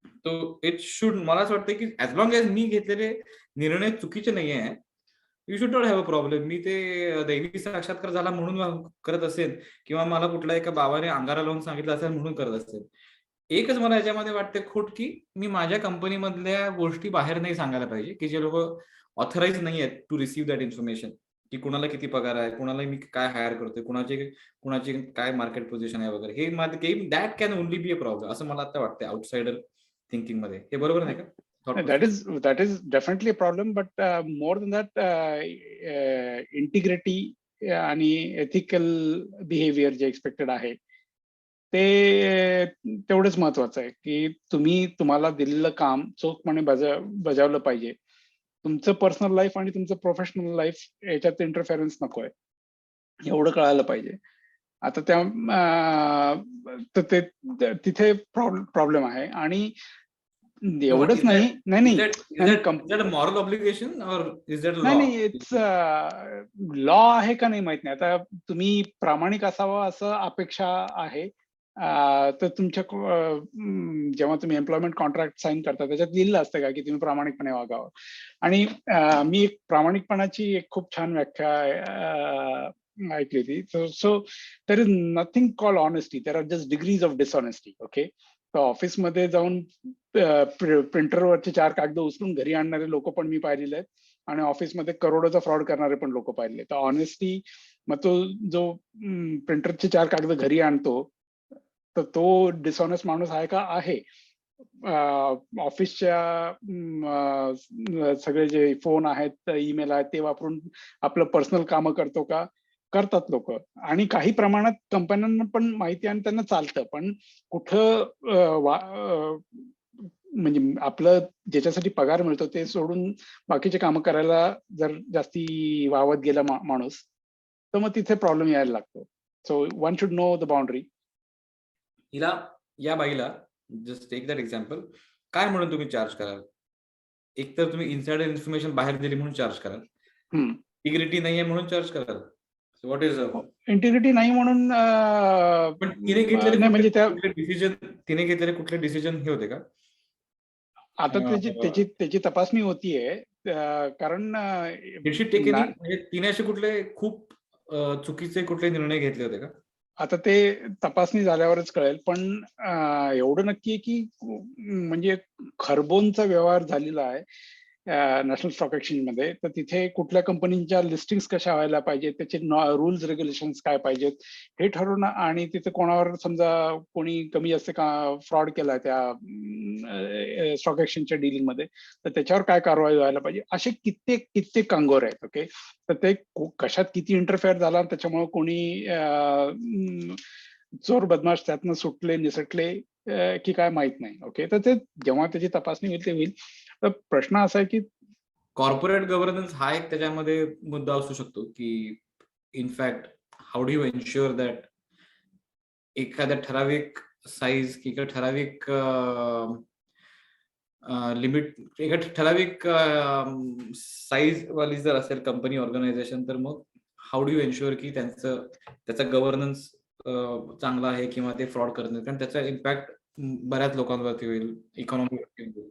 [SPEAKER 1] तो इट शुड, मला असं वाटतं की ऍज लॉंग एज मी घेतलेले निर्णय चुकीचे नाही आहे, you should not have a problem. मी ते दैवी साक्षात्कार झाला म्हणून करत असेल किंवा मला कुठल्या एका बाबाने अंगारा लावून सांगितलं असेल म्हणून करत असेल. एकच मला याच्यामध्ये वाटते खोट की मी माझ्या कंपनीमधल्या गोष्टी बाहेर नाही सांगायला पाहिजे, की जे लोक ऑथराइज नाही आहेत टू रिसीव्ह दॅट इन्फॉर्मेशन, की कुणाला किती पगार आहे, कुणाला मी काय हायर करतोय, कुणाची काय मार्केट पोझिशन आहे वगैरे. हे that can only be a problem असं मला आता वाटतं आउटसाइडर थिंकिंग मध्ये. हे बरोबर नाही का?
[SPEAKER 2] That is definitely a problem, but more than that, integrity आणि ethical behavior जे एक्सपेक्टेड आहे ते तेवढंच महत्वाचं आहे की तुम्हाला दिलेलं काम चोखपणे बजावलं पाहिजे. तुमचं पर्सनल लाईफ आणि तुमचं प्रोफेशनल लाईफ याच्यात इंटरफेरन्स नको आहे, एवढं कळायला पाहिजे. आता तिथे प्रॉब्लेम आहे. आणि एवढंच नाही
[SPEAKER 1] मॉरल ऑब्लिगेशन और इज दॅट लॉ?
[SPEAKER 2] नाही इट्स लॉ आहे का नाही माहित नाही. आता तुम्ही प्रामाणिक असावा असं अपेक्षा आहे. तर तुमच्या जेव्हा तुम्ही एम्प्लॉयमेंट कॉन्ट्रॅक्ट साईन करता त्याच्यात लिहिलं असतं का की तुम्ही प्रामाणिकपणे वागावं. आणि मी एक प्रामाणिकपणाची एक खूप छान व्याख्या ऐकली होती. So there is nothing call honesty, there are just degrees of dishonesty. Okay. तर ऑफिसमध्ये जाऊन प्रिंटरवरचे 4 कागद उचलून घरी आणणारे लोक पण मी पाहिलेले आहेत, आणि ऑफिसमध्ये करोडोचा फ्रॉड करणारे पण लोक पाहिले. तर ऑनेस्टी, मग तो जो प्रिंटरचे 4 कागद घरी आणतो तर तो डिसऑनेस्ट माणूस आहे का? आहे. ऑफिसच्या सगळे जे फोन आहेत, ईमेल आहेत ते वापरून आपलं पर्सनल कामं करतो का? करतात लोक, आणि काही प्रमाणात कंपन्यांना पण माहिती आणि त्यांना चालतं, पण कुठं म्हणजे आपलं ज्याच्यासाठी पगार मिळतो ते सोडून बाकीचे कामं करायला जर जास्ती वावत गेला माणूस, तर मग तिथे प्रॉब्लेम यायला लागतो. So one should know the boundary.
[SPEAKER 1] हिला, या बाईला, जस्ट टेक दॅट एक्झाम्पल, काय म्हणून तुम्ही चार्ज कराल? एक तर तुम्ही इनसाइडर इन्फॉर्मेशन बाहेर दिली म्हणून चार्ज कराल, इंटिग्रिटी नाहीये म्हणून चार्ज कराल. व्हॉट इज
[SPEAKER 2] इंटिग्रिटी नाही म्हणून
[SPEAKER 1] पण तिने घेतलेले
[SPEAKER 2] नाही, म्हणजे त्या
[SPEAKER 1] तिने घेतलेले कुठले डिसिजन हे होते का?
[SPEAKER 2] आता त्याची तपासणी होतीये, कारण
[SPEAKER 1] म्हणजे तिने असे कुठले खूप चुकीचे कुठले निर्णय घेतले होते का?
[SPEAKER 2] आता ते तपासणी झाल्यावरच कळेल, पण एवढं नक्की आहे की म्हणजे खरबोनचा व्यवहार झालेला आहे नॅशनल स्टॉक एक्सचेंज मध्ये. तर तिथे कुठल्या कंपनीच्या लिस्टिंग्स कशा व्हायला पाहिजेत, त्याचे रूल्स रेग्युलेशन्स काय पाहिजेत हे ठरवणं, आणि तिथे कोणावर समजा कोणी कमी जास्त फ्रॉड केला त्या स्टॉक एक्सचेंजच्या डीलिंग मध्ये, तर त्याच्यावर काय कारवाई व्हायला पाहिजे, असे कित्येक कांगोर आहेत. ओके, तर ते कशात किती इंटरफेअर झाला, त्याच्यामुळे कोणी चोर बदमाश त्यातनं सुटले निसटले की काय माहित नाही. ओके, तर ते जेव्हा त्याची तपासणी होईल ते होईल. तर प्रश्न असा आहे की
[SPEAKER 1] कॉर्पोरेट गव्हर्नन्स हा एक त्याच्यामध्ये मुद्दा असू शकतो की in fact how do you ensure that एखाद्या ठराविक साईज किंवा ठराविक लिमिट, एका ठराविक साईज वाली जर असेल कंपनी ऑर्गनायझेशन, तर मग हाऊ डू यू एन्श्युअर की त्याचा गव्हर्नन्स चांगला आहे किंवा ते फ्रॉड करत नाही, कारण त्याचा इम्पॅक्ट बऱ्याच लोकांवरती होईल, इकॉनॉमी होईल.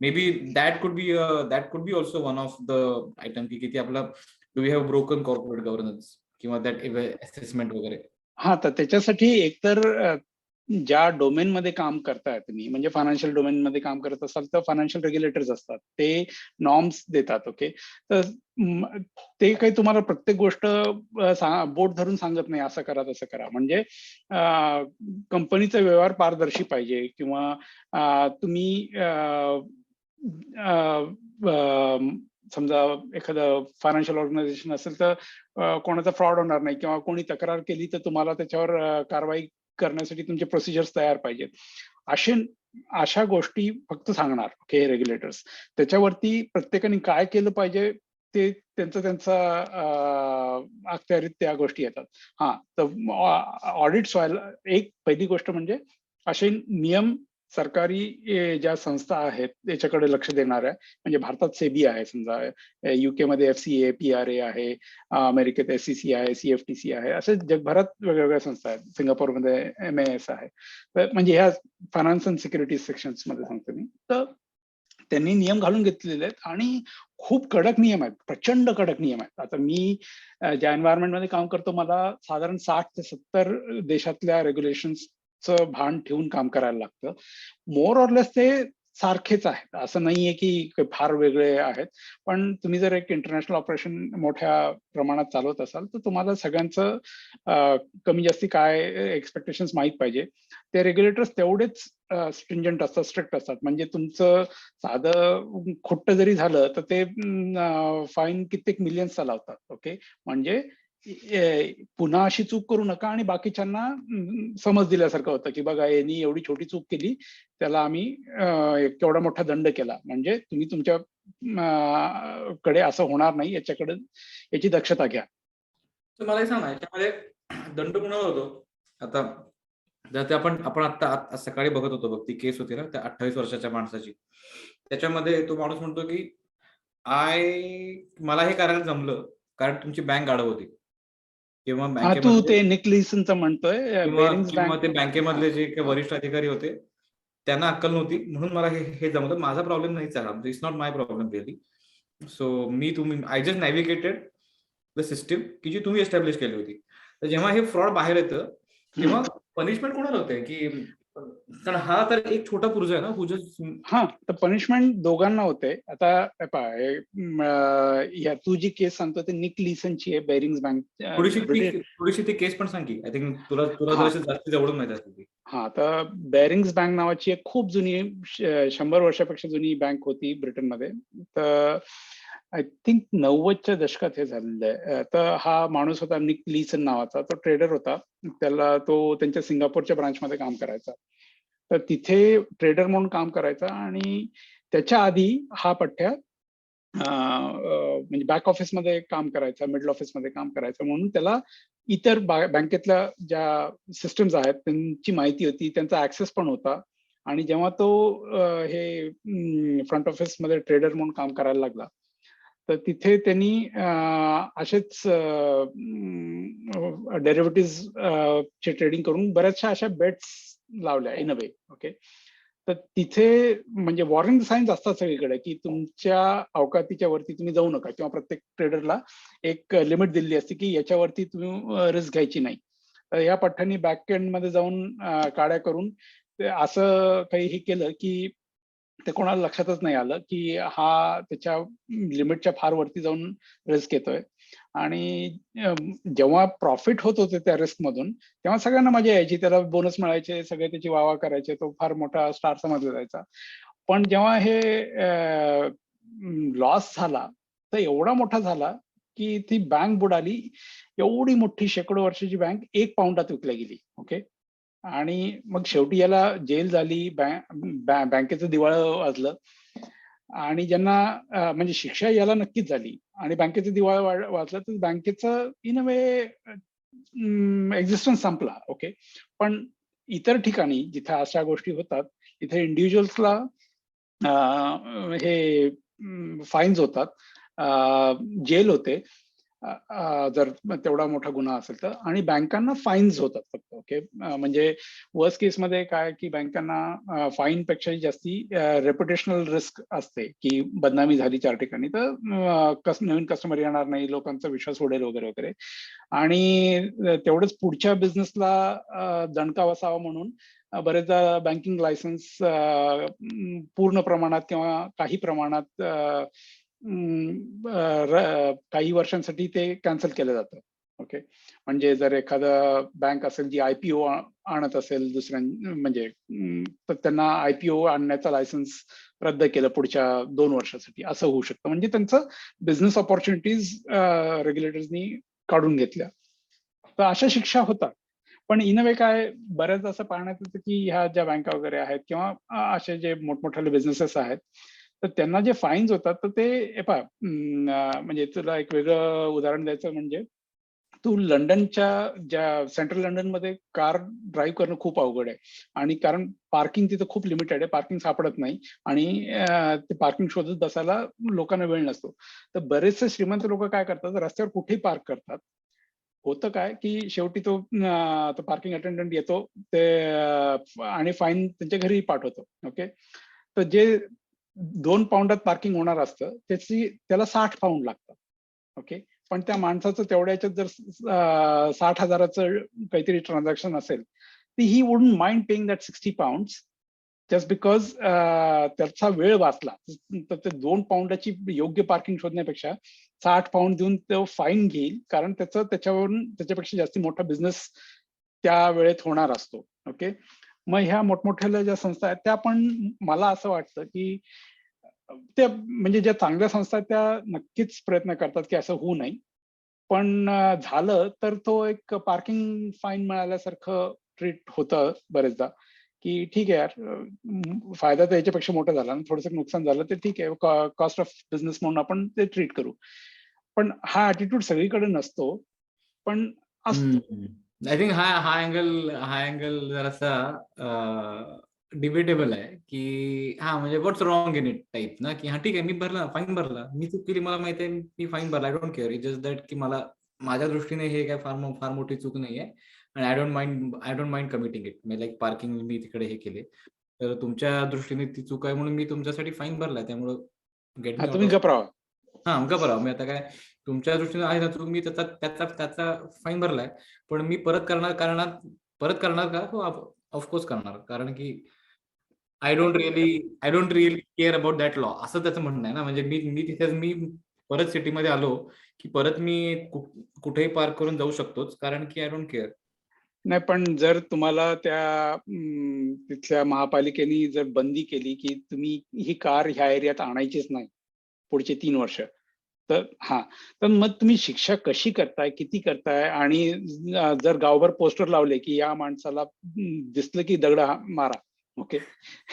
[SPEAKER 1] May be that could be also one of the item की किती आपला do you have broken corporate governance किंवा दॅट असेसमेंट वगैरे.
[SPEAKER 2] हा, तर त्याच्यासाठी एकतर ज्या डोमेन मध्ये काम करताय तुम्ही, म्हणजे फायनान्शियल डोमेन मध्ये काम करत असाल तर फायनान्शियल रेग्युलेटर्स असतात, ते नॉर्म्स देतात. ओके, तर ते काही तुम्हाला प्रत्येक गोष्ट बोट धरून सांगत नाही असं करा तसं करा. म्हणजे कंपनीचा व्यवहार पारदर्शी पाहिजे, किंवा तुम्ही समजा एखादं फायनान्शियल ऑर्गनायझेशन असेल तर कोणाचा फ्रॉड होणार नाही, किंवा कोणी तक्रार केली तर तुम्हाला त्याच्यावर कारवाई करण्यासाठी तुमचे प्रोसिजर्स तयार पाहिजेत. अशा गोष्टी फक्त सांगणार ओके रेग्युलेटर्स. त्याच्यावरती प्रत्येकाने काय केलं पाहिजे ते त्यांचा अखत्यारीत त्या गोष्टी येतात. हा, तर ऑडिट्स व्हायला एक पहिली गोष्ट म्हणजे असे नियम सरकारी ज्या संस्था आहेत त्याच्याकडे लक्ष देणाऱ्या, म्हणजे भारतात सेबी आहे समजा, युके मध्ये FCA PRA आहे, अमेरिकेत SEC आहे, CFTC आहे, असे जगभरात वेगवेगळ्या संस्था आहेत, सिंगापूरमध्ये MAS आहे. तर म्हणजे ह्या फायनान्स अँड सिक्युरिटी सेक्शन्स मध्ये सांगतो मी. तर त्यांनी नियम घालून घेतलेले आहेत आणि खूप कडक नियम आहेत, प्रचंड कडक नियम आहेत. आता मी ज्या एन्व्हायरमेंटमध्ये काम करतो मला साधारण 60 ते 70 देशातल्या रेग्युलेशन्सचं भान ठेवून काम करायला लागतं. मोर ऑर लेस ते सारखेच आहेत, असं नाहीये की फार वेगळे आहेत. पण तुम्ही जर एक इंटरनॅशनल ऑपरेशन मोठ्या प्रमाणात चालवत असाल तर तुम्हाला सगळ्यांचं कमी जास्ती काय एक्सपेक्टेशन्स माहीत पाहिजे. ते रेग्युलेटर्स तेवढेच स्ट्रिंजंट असतात, स्ट्रिक्ट असतात. म्हणजे तुमचं साधं खुट्ट जरी झालं तर ते फाईन कित्येक मिलियन्सचा लावतात. ओके, म्हणजे पुन्हा अशी चूक करू नका, आणि बाकीच्यांना समज दिल्यासारखं होतं की बघा यांनी एवढी छोटी चूक केली, त्याला आम्ही केवढा मोठा दंड केला, म्हणजे तुम्ही तुमच्या कडे असं होणार नाही याची दक्षता घ्या.
[SPEAKER 1] तर मला सांगा, याच्यामध्ये दंड कुणाला होतो? आता जर ते आपण आता सकाळी बघत होतो बघ, ती केस होती ना त्या 28 वर्षाच्या माणसाची. त्याच्यामध्ये तो माणूस म्हणतो की मला हे करायला जमलं कारण तुमची बँक गाढव होती, किंवा
[SPEAKER 2] तू
[SPEAKER 1] बँकेमध्ये
[SPEAKER 2] ते निक लीसनचं म्हणतोय, बेरिंग्स
[SPEAKER 1] किंवा
[SPEAKER 2] बँक.
[SPEAKER 1] ते बँकेमधले जे काही वरिष्ठ अधिकारी होते त्यांना अक्कल नव्हती, म्हणून मला हे जमलं. माझा प्रॉब्लेम नाहीच आहे, it's not my problem really. So I just navigated the system की जी तुम्ही एस्टॅब्लिश केली होती. तर जेव्हा हे फ्रॉड बाहेर येतं तेव्हा पनिशमेंट कोणाला होते? की कारण हा तर एक छोटा पुरुष आहे ना,
[SPEAKER 2] हा, तर पनिशमेंट दोघांना होते. आता तू जी केस सांगतो ते निक लीसनची आहे, बेरिंग्स बँक.
[SPEAKER 1] थोडीशी ती केस पण सांग की. आय थिंक तुला जास्त जवळून माहिती असेल ती.
[SPEAKER 2] हा, तर बेरिंग्स बँक नावाची एक खूप जुनी 100 वर्षापेक्षा जुनी बँक होती ब्रिटनमध्ये. तर आय थिंक 90च्या दशकात हे झालेलं आहे. तर हा माणूस होता निक लीसन नावाचा, तो ट्रेडर होता. तो त्यांच्या सिंगापूरच्या ब्रांचमध्ये काम करायचा. तर तिथे ट्रेडर म्हणून काम करायचा आणि त्याच्या आधी हा पठ्ठ्या म्हणजे बॅक ऑफिसमध्ये काम करायचा, मिडल ऑफिसमध्ये काम करायचा, म्हणून त्याला इतर बँकेतल्या ज्या सिस्टम्स आहेत त्यांची माहिती होती, त्यांचा ऍक्सेस पण होता. आणि जेव्हा तो हे फ्रंट ऑफिसमध्ये ट्रेडर म्हणून काम करायला लागला, तर तिथे त्यांनी असेच डेरिव्हेटिव्ह चे ट्रेडिंग करून बऱ्याचशा अशा बेट्स लावल्या इन अ वे. ओके. तर तिथे म्हणजे वॉर्निंग साईन्स असतात सगळीकडे की तुमच्या अवकातीच्या वरती तुम्ही जाऊ नका, किंवा प्रत्येक ट्रेडरला एक लिमिट दिलेली असते की याच्यावरती तुम्ही रिस्क घ्यायची नाही. तर या पठ्ठ्याने बॅक एंड मध्ये जाऊन काड्या करून ते असं काही हे केलं की ते कोणाला लक्षातच नाही आलं की हा त्याच्या लिमिटच्या फार वरती जाऊन रिस्क घेतोय. आणि जेव्हा प्रॉफिट होत होते त्या रिस्क मधून, तेव्हा सगळ्यांना मजा यायची, त्याला बोनस मिळायचे, सगळे त्याची वावा करायचे, तो फार मोठा स्टार समजला जायचा. पण जेव्हा हे लॉस झाला, तर एवढा मोठा झाला की ती बँक बुडाली. एवढी मोठी शेकडो वर्षाची बँक 1 पाऊंडात विकल्या गेली. ओके. आणि मग शेवटी याला जेल झाली, बँकेचं दिवाळं वाजलं. आणि ज्यांना म्हणजे शिक्षा याला नक्कीच झाली आणि बँकेचं दिवाळं वाजलं, तर बँकेचं इन अ वे एक्झिस्टन्स संपला. ओके. पण इतर ठिकाणी जिथे अशा गोष्टी होतात, तिथे इंडिव्हिज्युअल्सला हे फाईन्स होतात, जेल होते जर तेवढा मोठा गुन्हा असेल तर, आणि बँकांना फाईन्स होतात फक्त. ओके. म्हणजे वर्स्ट केसमध्ये काय की बँकांना फाईन पेक्षा जास्ती रेप्युटेशनल रिस्क असते की बदनामी झाली 4 ठिकाणी तर नवीन कस्टमर येणार नाही, लोकांचा विश्वास उडेल वगैरे वगैरे. आणि तेवढंच पुढच्या बिझनेसला दणका बसावा म्हणून बरेचदा बँकिंग लायसन्स पूर्ण प्रमाणात किंवा काही प्रमाणात काही वर्षांसाठी ते कॅन्सल केलं जातं. ओके. म्हणजे जर एखादा बँक असेल जी आयपीओ आणत असेल दुसऱ्या म्हणजे तर त्यांना आयपीओ आणण्याचा लायसन्स रद्द केलं पुढच्या 2 वर्षासाठी, असं होऊ शकतं. म्हणजे त्यांचं बिझनेस ऑपॉर्च्युनिटीज रेग्युलेटर्सनी काढून घेतल्या. तर अशा शिक्षा होतात. पण इन अ वे काय बऱ्याच असं पाहण्यात येतं की ह्या ज्या बँका वगैरे आहेत किंवा असे जे मोठमोठे बिझनेसेस आहेत, तर त्यांना जे फाईन्स होतात तर ते म्हणजे तुला एक वेगळं उदाहरण द्यायचं म्हणजे, तू लंडनच्या ज्या सेंट्रल लंडनमध्ये कार ड्राईव्ह करणं खूप अवघड आहे. आणि कारण पार्किंग तिथं खूप लिमिटेड आहे, पार्किंग सापडत नाही. आणि ते पार्किंग शोधत बसायला लोकांना वेळ नसतो. तर बरेचसे श्रीमंत लोक काय करतात, रस्त्यावर कुठेही पार्क करतात. होतं काय की शेवटी तो पार्किंग अटेंडंट येतो, ते आणि फाईन त्यांच्या घरी पाठवतो. ओके. तर जे 2 पाऊंडात पार्किंग होणार असतं त्याला 60 पाऊंड लागतात. ओके. पण त्या माणसाचं तेवढ्या ह्याच्यात जर 60,000चं काहीतरी ट्रान्झॅक्शन असेल, तर ही wouldn't mind paying that 60 pounds just because त्याचा वेळ वाचला. तर ते 2 पाऊंडाची योग्य पार्किंग शोधण्यापेक्षा 60 पाऊंड देऊन तो फाईन घेईल, कारण त्याच्यावरून त्याच्यापेक्षा जास्त मोठा बिझनेस त्या वेळेत होणार असतो. ओके. मग ह्या मोठमोठ्या ज्या संस्था आहेत त्या पण, मला असं वाटतं की त्या म्हणजे ज्या चांगल्या संस्था आहेत त्या नक्कीच प्रयत्न करतात की असं होऊ नये. पण झालं तर तो एक पार्किंग फाईन मिळाल्यासारखं ट्रीट होतं बरेचदा, की ठीक आहे यार, फायदा तर याच्यापेक्षा मोठा झाला ना, थोडंसं नुकसान झालं तर ठीक आहे, कॉस्ट ऑफ बिझनेस म्हणून आपण ते ट्रीट करू. पण हा ॲटिट्यूड सगळीकडे नसतो, पण असतो.
[SPEAKER 1] आय थिंक हा अँगल जरासा डिबेटेबल आहे की म्हणजे व्हॉट्स रॉंग इन इट टाईप ना, की ठीक आहे, मी भरला, फाईन भरला, मी चूक केली, मला माहिती आहे, मी फाईन भरला, I don't care. It just that की माझ्या दृष्टीने हे काय फार मोठी चूक नाहीये आणि I don't mind committing it. मी लाईक पार्किंग मी तिकडे हे केले, तर तुमच्या दृष्टीने ती चूक आहे म्हणून मी तुमच्यासाठी फाईन भरलाय, त्यामुळं गेट मी आउट
[SPEAKER 2] तुम्ही
[SPEAKER 1] ऑफ.
[SPEAKER 2] गप्प राहा.
[SPEAKER 1] बरोबर. मी आता काय, तुमच्या दृष्टीने आहे ना चूक, मी त्याचा फाईन भरलाय, पण मी परत करणार का? हो, ऑफकोर्स करणार, कारण की I don't really care about that law, असं त्याचं म्हणणं आहे ना. म्हणजे मी परत सिटीमध्ये आलो की परत मी कुठेही पार्क करून जाऊ शकतोच, कारण की आय डोंट केअर.
[SPEAKER 2] नाही, पण जर तुम्हाला त्या तिथल्या महापालिकेने जर बंदी केली की तुम्ही ही कार ह्या एरियात आणायचीच नाही पुढचे 3 वर्ष, तर मग तुम्ही शिक्षा कशी करताय, किती करताय, आणि जर गावभर पोस्टर लावले की या माणसाला दिसलं की दगड मारा, ओके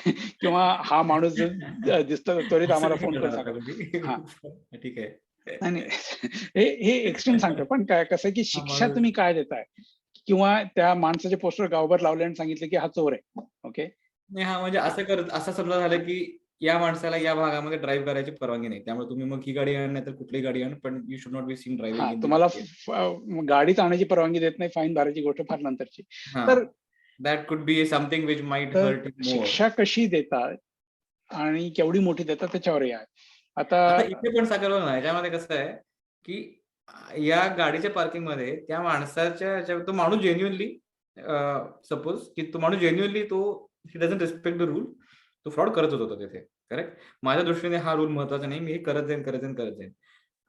[SPEAKER 2] किंवा हा माणूस जर दिसला तर त्वरित
[SPEAKER 1] असं
[SPEAKER 2] आम्हाला
[SPEAKER 1] नाही
[SPEAKER 2] फोन करून
[SPEAKER 1] करणार आता
[SPEAKER 2] सांगा. हा,
[SPEAKER 1] तुम्ही. ठीक आहे.
[SPEAKER 2] नाही नाही हे एक्स्ट्रीम सांगतो, पण काय कसं की
[SPEAKER 1] हा
[SPEAKER 2] शिक्षा
[SPEAKER 1] माणूस
[SPEAKER 2] तुम्ही काय देताय, किंवा त्या माणसाचे पोस्टर गावभर लावले आणि सांगितले की हा चोर आहे, ओके.
[SPEAKER 1] नाही, हां, म्हणजे असं समजा झालं, की या माणसाला या भागामध्ये ड्राईव्ह करायची परवानगी नाही. त्यामुळे तुम्ही मग ही गाडी आण, नाहीतर कुठलीही गाडी आण, पण you should not be seen driving
[SPEAKER 2] हा,
[SPEAKER 1] इन दिस
[SPEAKER 2] तुम्हाला
[SPEAKER 1] एरिया.
[SPEAKER 2] गाडीच आणायची परवानगी देत नाही, फाईन भरायची गोष्ट फार नंतरची.
[SPEAKER 1] हां,
[SPEAKER 2] तर
[SPEAKER 1] that could be something which might
[SPEAKER 2] तर
[SPEAKER 1] हर्ट हिम मोर.
[SPEAKER 2] शिक्षा कशी देतात आणि केवढी मोठी देतात त्याच्यावरही आहे. आता
[SPEAKER 1] आता इथे पण साकारलं ना, याच्यामध्ये कसं आहे, की या गाडीच्या पार्किंगमध्ये त्या माणसाच्या तो माणूस जेन्युइनली सपोज की तो माणूस genuinely he doesn't respect the rule. तो फ्रॉड करतच होता तिथे. करेक्ट? माझ्या दृष्टीने हा रूल महत्वाचा नाही. मी हे करत जाईन.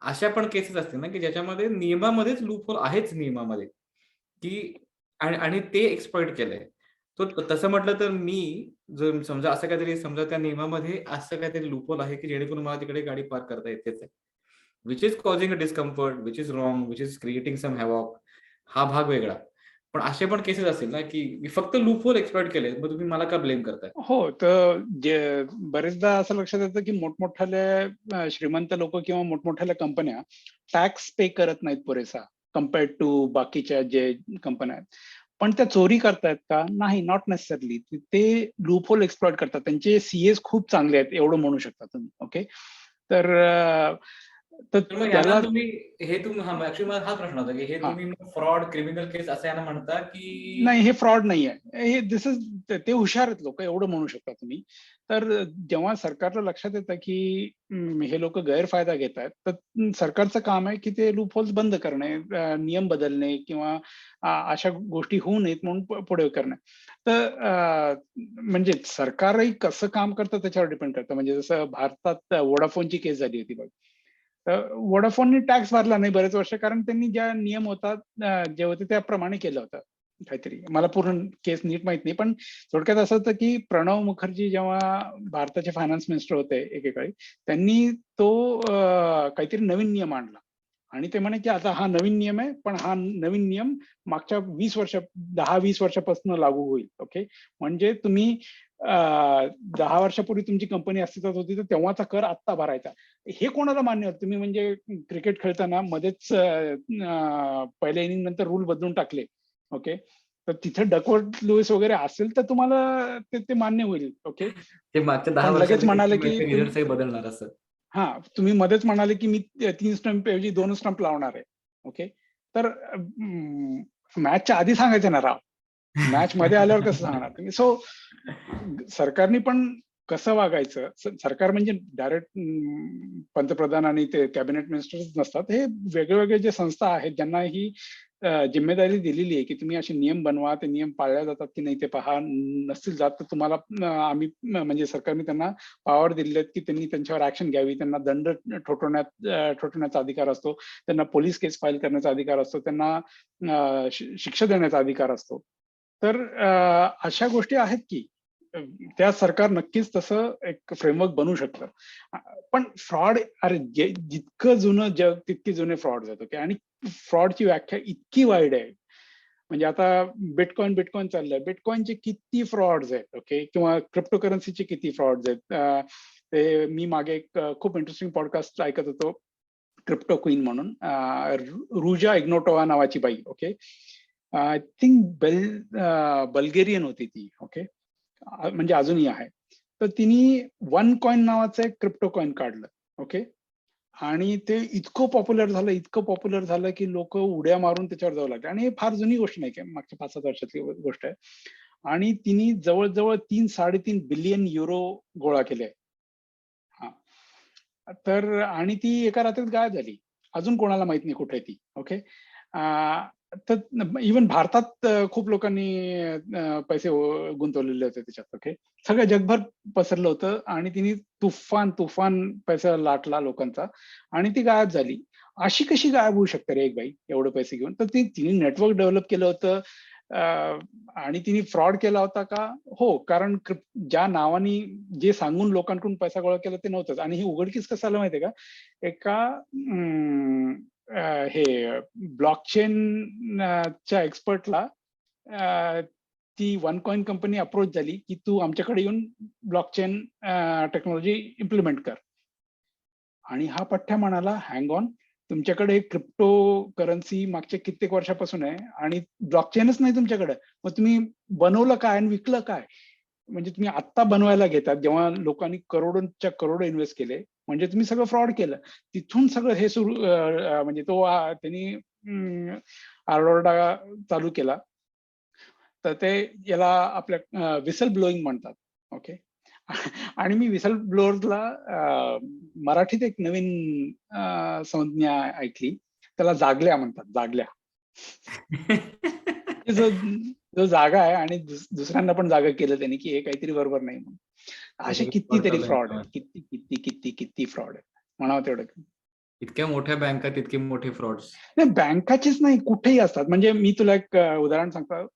[SPEAKER 1] अशा पण केसेस असतील ना, की ज्याच्यामध्ये नियमामध्येच लूपहोल आहेच नियमामध्ये, की आणि ते एक्सप्लॉइट केलंय. तसं म्हटलं तर मी जर समजा असं काहीतरी समजा त्या नियमामध्ये असं काहीतरी लूपहोल आहे, की जेणेकरून मला तिकडे गाडी पार्क करता येतेच आहे. Which is causing a discomfort, which is wrong, which is creating some havoc. हा भाग वेगळा. पण असे पण केसेस असतील ना, की मी फक्त लूपहोल एक्सप्लॉइट केले. मग तुम्ही मला का ब्लेम करताय?
[SPEAKER 2] हो, तर बरेचदा असं लक्षात येतं की मोठमोठाल्या श्रीमंत लोक किंवा मोठमोठ्या कंपन्या टॅक्स पे करत नाहीत पुरेसा कम्पेअर्ड टू बाकीच्या जे कंपन्या आहेत. पण त्या चोरी करतायत का? नाही, नॉट नेसेसरली. ते लूपहोल एक्सप्लॉइट करतात. त्यांचे सीएस खूप चांगले आहेत, एवढं म्हणू शकता तुम्ही, ओके. तर तर
[SPEAKER 1] तर मग ह्याला
[SPEAKER 2] त्याला
[SPEAKER 1] तुम्ही हां, ॲक्चुअली मला हा प्रश्न होता, की हे
[SPEAKER 2] हा,
[SPEAKER 1] तुम्ही मग फ्रॉड, क्रिमिनल केस असं यांना म्हणता, की
[SPEAKER 2] नाही, हे फ्रॉड नाहीये. हे दिस इज ते हुशार आहेत लोक, एवढं म्हणू शकता तुम्ही. तर जेव्हा सरकारला लक्षात येतं की हे लोक गैरफायदा घेत आहेत, तर सरकारचं काम आहे की ते लूपहोल्स बंद करणे, नियम बदलणे, किंवा अशा गोष्टी होऊ नयेत म्हणून पुढे करणे. तर म्हणजे सरकारही कसं काम करतं त्याच्यावर डिपेंड करतं. म्हणजे जसं भारतात वोडाफोनची केस झाली होती बघ. तर वोडाफोननी टॅक्स भरला नाही बरेच वर्ष, कारण त्यांनी ज्या नियम होतात जे होते त्याप्रमाणे केलं होतं काहीतरी. मला पूर्ण केस नीट माहित नाही, पण थोडक्यात असं होतं की प्रणव मुखर्जी जेव्हा भारताचे फायनान्स मिनिस्टर होते एकेकाळी, त्यांनी तो काहीतरी नवीन नियम आणला आणि ते म्हणे की आता हा नवीन नियम आहे, पण हा नवीन नियम मागच्या 10-20 वर्षापासून लागू होईल, ओके. म्हणजे तुम्ही 10 वर्षापूर्वी तुमची कंपनी अस्तित्वात होती तर तेव्हाचा कर आत्ता भरायचा. हे कोणाला मान्य होतं? तुम्ही म्हणजे क्रिकेट खेळताना मध्येच पहिल्या इनिंग नंतर रूल बदलून टाकले, ओके. तर तिथे डकवर्थ लुईस वगैरे असेल तर तुम्हाला ते मान्य होईल, ओके.
[SPEAKER 1] ते मागच्या 10
[SPEAKER 2] पण लगेच
[SPEAKER 1] वर्षांनी
[SPEAKER 2] म्हणाले की
[SPEAKER 1] रिझल्ट्सही बदलणार असं.
[SPEAKER 2] तुम्ही मध्येच म्हणाले की मी 3 स्टंप ऐवजी 2 स्टंप लावणार आहे, ओके. तर मॅचच्या आधी सांगायचं ना राव. मॅच मध्ये आल्यावर कसं सांगणार तुम्ही? सो सरकारने पण कसं वागायचं? सरकार म्हणजे डायरेक्ट पंतप्रधान आणि ते कॅबिनेट मिनिस्टर्स नसतात. हे वेगळे जे संस्था आहेत ज्यांना ही जिम्मेदारी दिलेली आहे की तुम्ही असे नियम बनवा, ते नियम पाळल्या जातात की नाही ते पहा. नसतील जात तर तुम्हाला आम्ही म्हणजे सरकारने त्यांना पॉवर दिलेले आहेत की त्यांनी त्यांच्यावर ऍक्शन घ्यावी. त्यांना दंड ठोठवण्याचा अधिकार असतो. त्यांना पोलीस केस फाईल करण्याचा अधिकार असतो. त्यांना शिक्षा देण्याचा अधिकार असतो. तर अशा गोष्टी आहेत की त्या सरकार नक्कीच तसं एक फ्रेमवर्क बनवू शकतं. पण फ्रॉड, अरे जितकं जुनं जग तितके जुने फ्रॉड आहेत, ओके. आणि फ्रॉडची व्याख्या इतकी वाईड आहे. म्हणजे आता बिटकॉइन चाललंय. बिटकॉइनचे किती फ्रॉड्स आहेत, ओके. किंवा क्रिप्टोकरन्सीचे किती फ्रॉड्स आहेत. ते मी मागे एक खूप इंटरेस्टिंग पॉडकास्ट ऐकत होतो, क्रिप्टो क्वीन म्हणून. रुजा इग्नोटोवा नावाची बाई, ओके. आय थिंक बल्गेरियन होती ती, ओके. म्हणजे अजूनही आहे. तर तिने वन कॉइन नावाचं एक क्रिप्टो कॉइन काढलं, ओके. आणि ते इतकं पॉप्युलर झालं की लोक उड्या मारून त्याच्यावर जाऊ लागले. आणि हे फार जुनी गोष्ट नाही, काय मागच्या 5-7 वर्षातली गोष्ट आहे. आणि तिने जवळजवळ 3-3.5 बिलियन युरो गोळा केले. हा, तर आणि ती एका रात्रीत गायब झाली. अजून कोणाला माहित नाही कुठे आहे ती, ओके. तर इव्हन भारतात खूप लोकांनी पैसे गुंतवलेले होते त्याच्यात, ओके. सगळं जगभर पसरलं होतं आणि तिने तुफान पैसा लाटला लोकांचा आणि ती गायब झाली. अशी कशी गायब होऊ शकते रे एक बाई एवढे पैसे घेऊन? तर तिने नेटवर्क डेव्हलप केलं होतं. आणि तिने फ्रॉड केला होता का? हो, कारण ज्या नावाने जे सांगून लोकांकडून पैसा गोळा केला ते नव्हतंच. आणि हे उघडकीस कसं आलं माहितीये का? एका हे ब्लॉकचेन च्या एक्सपर्टला ती OneCoin कंपनी अप्रोच झाली की तू आमच्याकडे येऊन ब्लॉकचेन टेक्नॉलॉजी इम्प्लिमेंट कर. आणि हा पठ्ठ्या म्हणाला, हँग ऑन, तुमच्याकडे क्रिप्टो करन्सी मागच्या कित्येक वर्षापासून आहे आणि ब्लॉकचेनच नाही तुमच्याकडे, मग तुम्ही बनवलं काय आणि विकलं काय? म्हणजे तुम्ही आत्ता बनवायला घेतात जेव्हा लोकांनी करोडोंच्या करोडो इन्व्हेस्ट केले, म्हणजे तुम्ही सगळं फ्रॉड केलं. तिथून सगळं हे सुरू म्हणजे तो त्यांनी आरडोरडा चालू केला. तर ते याला आपल्या विसल ब्लोईंग म्हणतात. ओके. आणि मी विसल ब्लोअरला मराठीत एक नवीन संज्ञा ऐकली, त्याला जागल्या म्हणतात, जागल्या. जो जो जागा आहे आणि दुसऱ्यांना पण जागा केलं त्यांनी की हे काहीतरी बरोबर नाही म्हणून. असे कितीतरी फ्रॉड आहेत, किती किती किती किती फ्रॉड आहेत, म्हणावं तेवढं.
[SPEAKER 1] इतक्या मोठ्या बँका तितके मोठे फ्रॉड्स.
[SPEAKER 2] नाही, बँकाचेच नाही, कुठेही असतात. म्हणजे मी तुला एक उदाहरण सांगतो.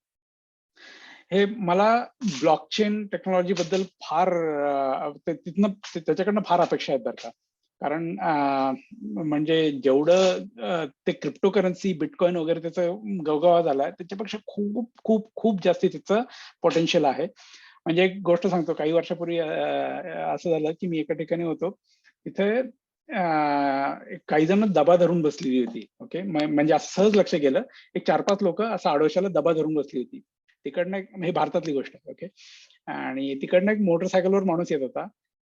[SPEAKER 2] हे मला ब्लॉकचेन टेक्नॉलॉजी बद्दल फार तिथनं त्याच्याकडनं फार अपेक्षा आहेत बरं का. कारण म्हणजे जेवढं ते क्रिप्टो करन्सी, बिटकॉइन वगैरे त्याचं गवगवा झालाय, त्याच्यापेक्षा खूप खूप खूप जास्ती त्याचं पोटेन्शियल आहे. म्हणजे एक गोष्ट सांगतो, काही वर्षापूर्वी असं झालं की मी एका ठिकाणी होतो, तिथे काही जण दबा धरून बसलेली होती. ओके. म्हणजे असं सहज लक्ष गेलं, एक 4-5 लोक असं आडोशाला दबा धरून बसली होती. तिकडनं हे भारतातली गोष्ट आहे. ओके. आणि तिकडनं एक मोटरसायकलवर माणूस येत होता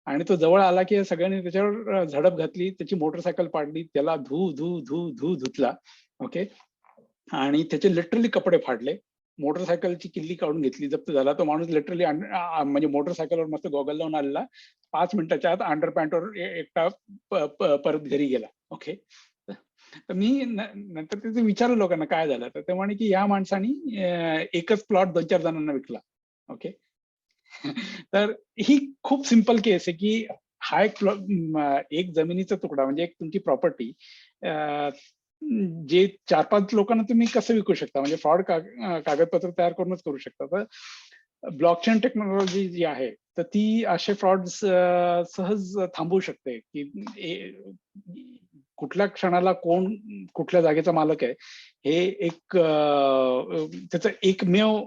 [SPEAKER 2] आणि तो जवळ आला की सगळ्यांनी त्याच्यावर झडप घातली, त्याची मोटरसायकल पाडली, त्याला धू धू धू धू धुतला. ओके. आणि त्याचे लिटरली कपडे फाडले, मोटरसायकलची किल्ली काढून घेतली, जप्त झाला. तो माणूस लिटरली म्हणजे मोटरसायकलवर मस्त गॉगल लावून आलेला, 5 मिनिटाच्या आत अंडरपॅन्टवर एकटा परत घरी गेला. ओके. तर मी नंतर तिथे विचारलं लोकांना काय झालं, तर ते म्हणे की या माणसाने एकच प्लॉट 2-4 जणांना विकला. ओके. तर ही खूप सिंपल केस आहे की हा एक जमिनीचा तुकडा म्हणजे एक तुमची प्रॉपर्टी जे 4-5 लोकांना तुम्ही कसं विकू शकता, म्हणजे फ्रॉड कागदपत्र तयार करूनच करू शकता. तर ब्लॉकचेन टेक्नॉलॉजी जी आहे, तर ती असे फ्रॉड सहज थांबवू शकते की कुठल्या क्षणाला कोण कुठल्या जागेचा मालक आहे हे एक त्याचं एकमेव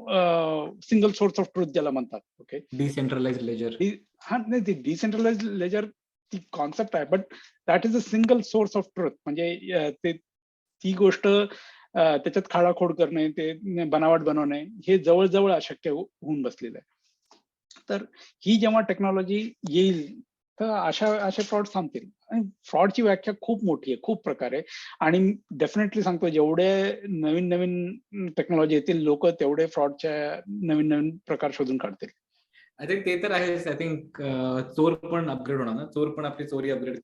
[SPEAKER 2] सिंगल सोर्स ऑफ ट्रुथ ज्याला म्हणतात. ओके.
[SPEAKER 1] Decentralise ledger.
[SPEAKER 2] हा नाही, ती डिसेंट्रलाइज लेजर ती कॉन्सेप्ट आहे, but that is a single source of truth. म्हणजे ती गोष्ट त्याच्यात खाडाखोड करणे, ते बनावट बनवणे हे जवळजवळ अशक्य होऊन बसलेलं आहे. तर ही जेव्हा टेक्नॉलॉजी येईल तर असे फ्रॉड थांबतील. आणि फ्रॉडची व्याख्या खूप मोठी आहे, खूप प्रकार आहे. आणि डेफिनेटली सांगतो, जेवढे नवीन नवीन टेक्नॉलॉजी येतील, लोक तेवढे फ्रॉडच्या नवीन नवीन प्रकार शोधून काढतील.
[SPEAKER 1] आय थिंक ते तर आहेच. आय थिंक चोर पण अपग्रेड होणार ना, चोर पण आपली चोरी अपग्रेड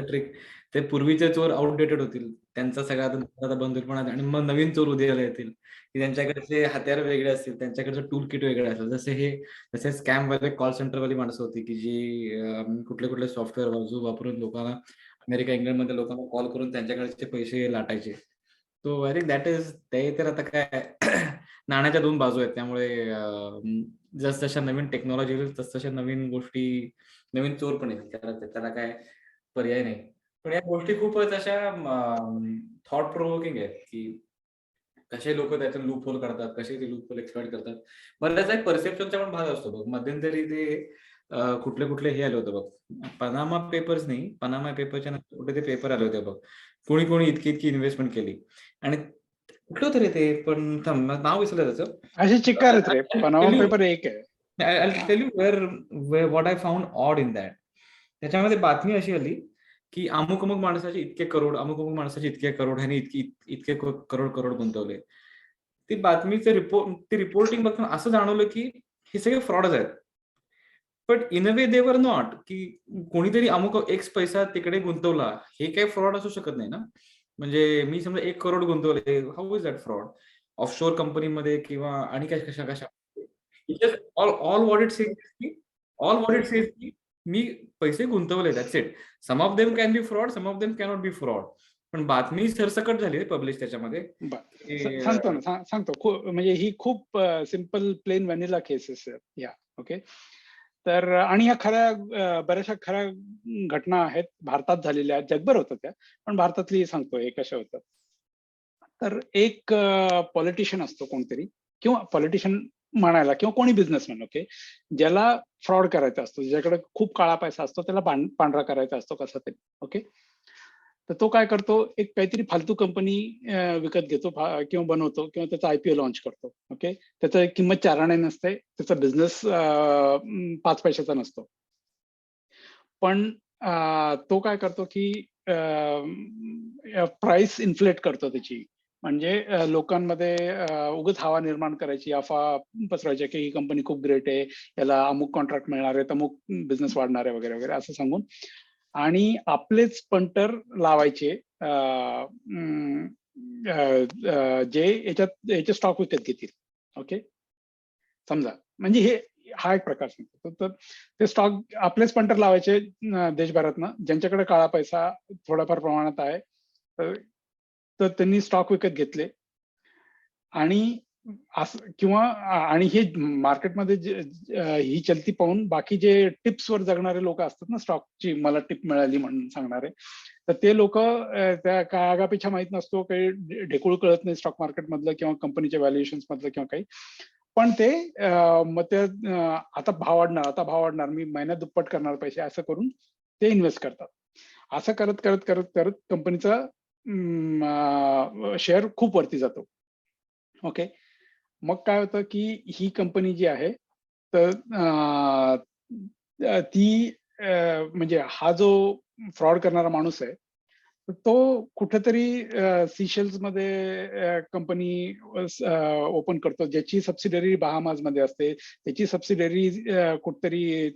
[SPEAKER 1] ट्रिक. ते पूर्वीचे चोर आउटडेटेड होतील, त्यांचा सगळा बंधुरपणा, आणि मग नवीन चोर उदयाला येतील की त्यांच्याकडचे हत्यार वेगळे असतील, त्यांच्याकडचं टूल किट वेगळे असेल. जसे स्कॅम वाले कॉल सेंटर वाली माणसं होती की जी कुठले कुठले सॉफ्टवेअर वापरून लोकांना अमेरिका इंग्लंडमध्ये लोकांना कॉल करून त्यांच्याकडचे पैसे लाटायचे. तो आय थिंक दॅट इज ते तर आता काय नाण्याच्या 2 बाजू आहेत. त्यामुळे जसजशा नवीन टेक्नॉलॉजी येईल तसतशा नवीन गोष्टी, नवीन चोर पण येतील. त्याला काय पर्याय नाही. पण या गोष्टी खूपच अशा थॉट प्रोव्होकिंग आहेत की कसे लोक त्यातून लूप होल करतात, कसे ते लूप होल एक्सप्लॉइट करतात. बऱ्याचदा एक परसेप्शनचा पण भाग असतो बघ. मध्यंतरी ते कुठले कुठले हे आले होते बघ, पनामा पेपर्स नाही, पनामा पेपरच्या नंतर कुठे ते पेपर आले होते बघ, कोणी कोणी इतकी इतकी इन्व्हेस्टमेंट केली. आणि कुठलं तरी ते, पण नाव विसरलं त्याचं.
[SPEAKER 2] असे चिक्कार आहेत रे, पनामा पेपर एक आहे.
[SPEAKER 1] I'll tell you where what I found odd in that. त्याच्यामध्ये बातमी अशी आली की अमुक अमुक माणसाचे इतके करोड, अमुक अमुक माणसाचे इतके करोड, ह्याने इतके करोड करोड गुंतवले. ती बातमीचे रिपोर्टिंग बघताना असं जाणवलं की हे सगळे फ्रॉडच आहेत. But in a way they were not, की कोणीतरी अमुक एक्स पैसा तिकडे गुंतवला, हे काही फ्रॉड असू शकत नाही ना. म्हणजे मी समजा 1 करोड गुंतवले, how is that fraud? Offshore कंपनीमध्ये किंवा आणि कशा ऑल व्हॉट इट सेज की मी पैसे गुंतवले, that's it. Some of them can be fraud, some of them cannot be fraud. पण बातमी सरसकट झाली पब्लिश त्याच्यामध्ये
[SPEAKER 2] बर
[SPEAKER 1] की
[SPEAKER 2] सांगतो ना सांगतो म्हणजे ही खूप सिम्पल प्लेन व्हॅनिला केसेस आहेत या. ओके. तर आणि ह्या बऱ्याचशा खऱ्या घटना आहेत, भारतात झालेल्या आहेत, जगभर होतात त्या, पण भारतातली सांगतो हे कशा होतात. तर एक पॉलिटिशियन असतो कोणतरी, किंवा पॉलिटिशियन म्हणायला, किंवा कोणी बिझनेसमॅन, ओके, ज्याला फ्रॉड करायचा असतो, ज्याच्याकडे खूप काळा पैसा असतो, त्याला पांढरा करायचा असतो कसा तरी. ओके. तर तो काय करतो, एक काहीतरी फालतू कंपनी विकत घेतो, किंवा बनवतो, किंवा त्याचा IPO लॉन्च करतो. ओके. त्याचं किंमत 4 आणे नसते, त्याचा बिझनेस 5 पैशाचा नसतो. पण तो काय करतो की प्राइस इन्फ्लेट करतो त्याची. म्हणजे लोकांमध्ये उगाच हवा निर्माण करायची, अफवा पसरवायची की ही कंपनी खूप ग्रेट आहे, याला अमुक कॉन्ट्रॅक्ट मिळणार आहे, अमुक बिझनेस वाढणार आहे, वगैरे वगैरे असं सांगून, आणि आपलेच पंटर लावायचे जे याचे स्टॉक विकत घेतील. ओके. समजा, म्हणजे हा एक प्रकार सांगतो. तर ते स्टॉक आपलेच पंटर लावायचे देशभरातनं, ज्यांच्याकडे काळा पैसा थोड्याफार प्रमाणात आहे. तर त्यांनी स्टॉक विकत घेतले, आणि असं, किंवा आणि हे मार्केटमध्ये ही चलती पाहून बाकी जे टिप्सवर जगणारे लोक असतात ना, स्टॉकची मला टिप मिळाली म्हणून सांगणारे, तर ते लोक त्या काय आगापिछा माहित नसतो, काही ढेकूळ कळत नाही स्टॉक मार्केट मधलं किंवा कंपनीच्या व्हॅल्युएशन मधलं किंवा काही, पण ते मग ते आता भाव वाढणार, मी महिन्यात दुप्पट करणार पैसे, असं करून ते इन्व्हेस्ट करतात. असं करत करत करत करत कंपनीचा शेअर खूप वरती जातो. ओके. मग काय होतं की ही कंपनी जी आहे, तर ती म्हणजे हा जो फ्रॉड करणारा माणूस आहे, तर तो कुठेतरी सिशेल्स मध्ये कंपनी ओपन करतो, ज्याची सबसिडरी बहामाज मध्ये असते, त्याची सबसिडरी कुठतरी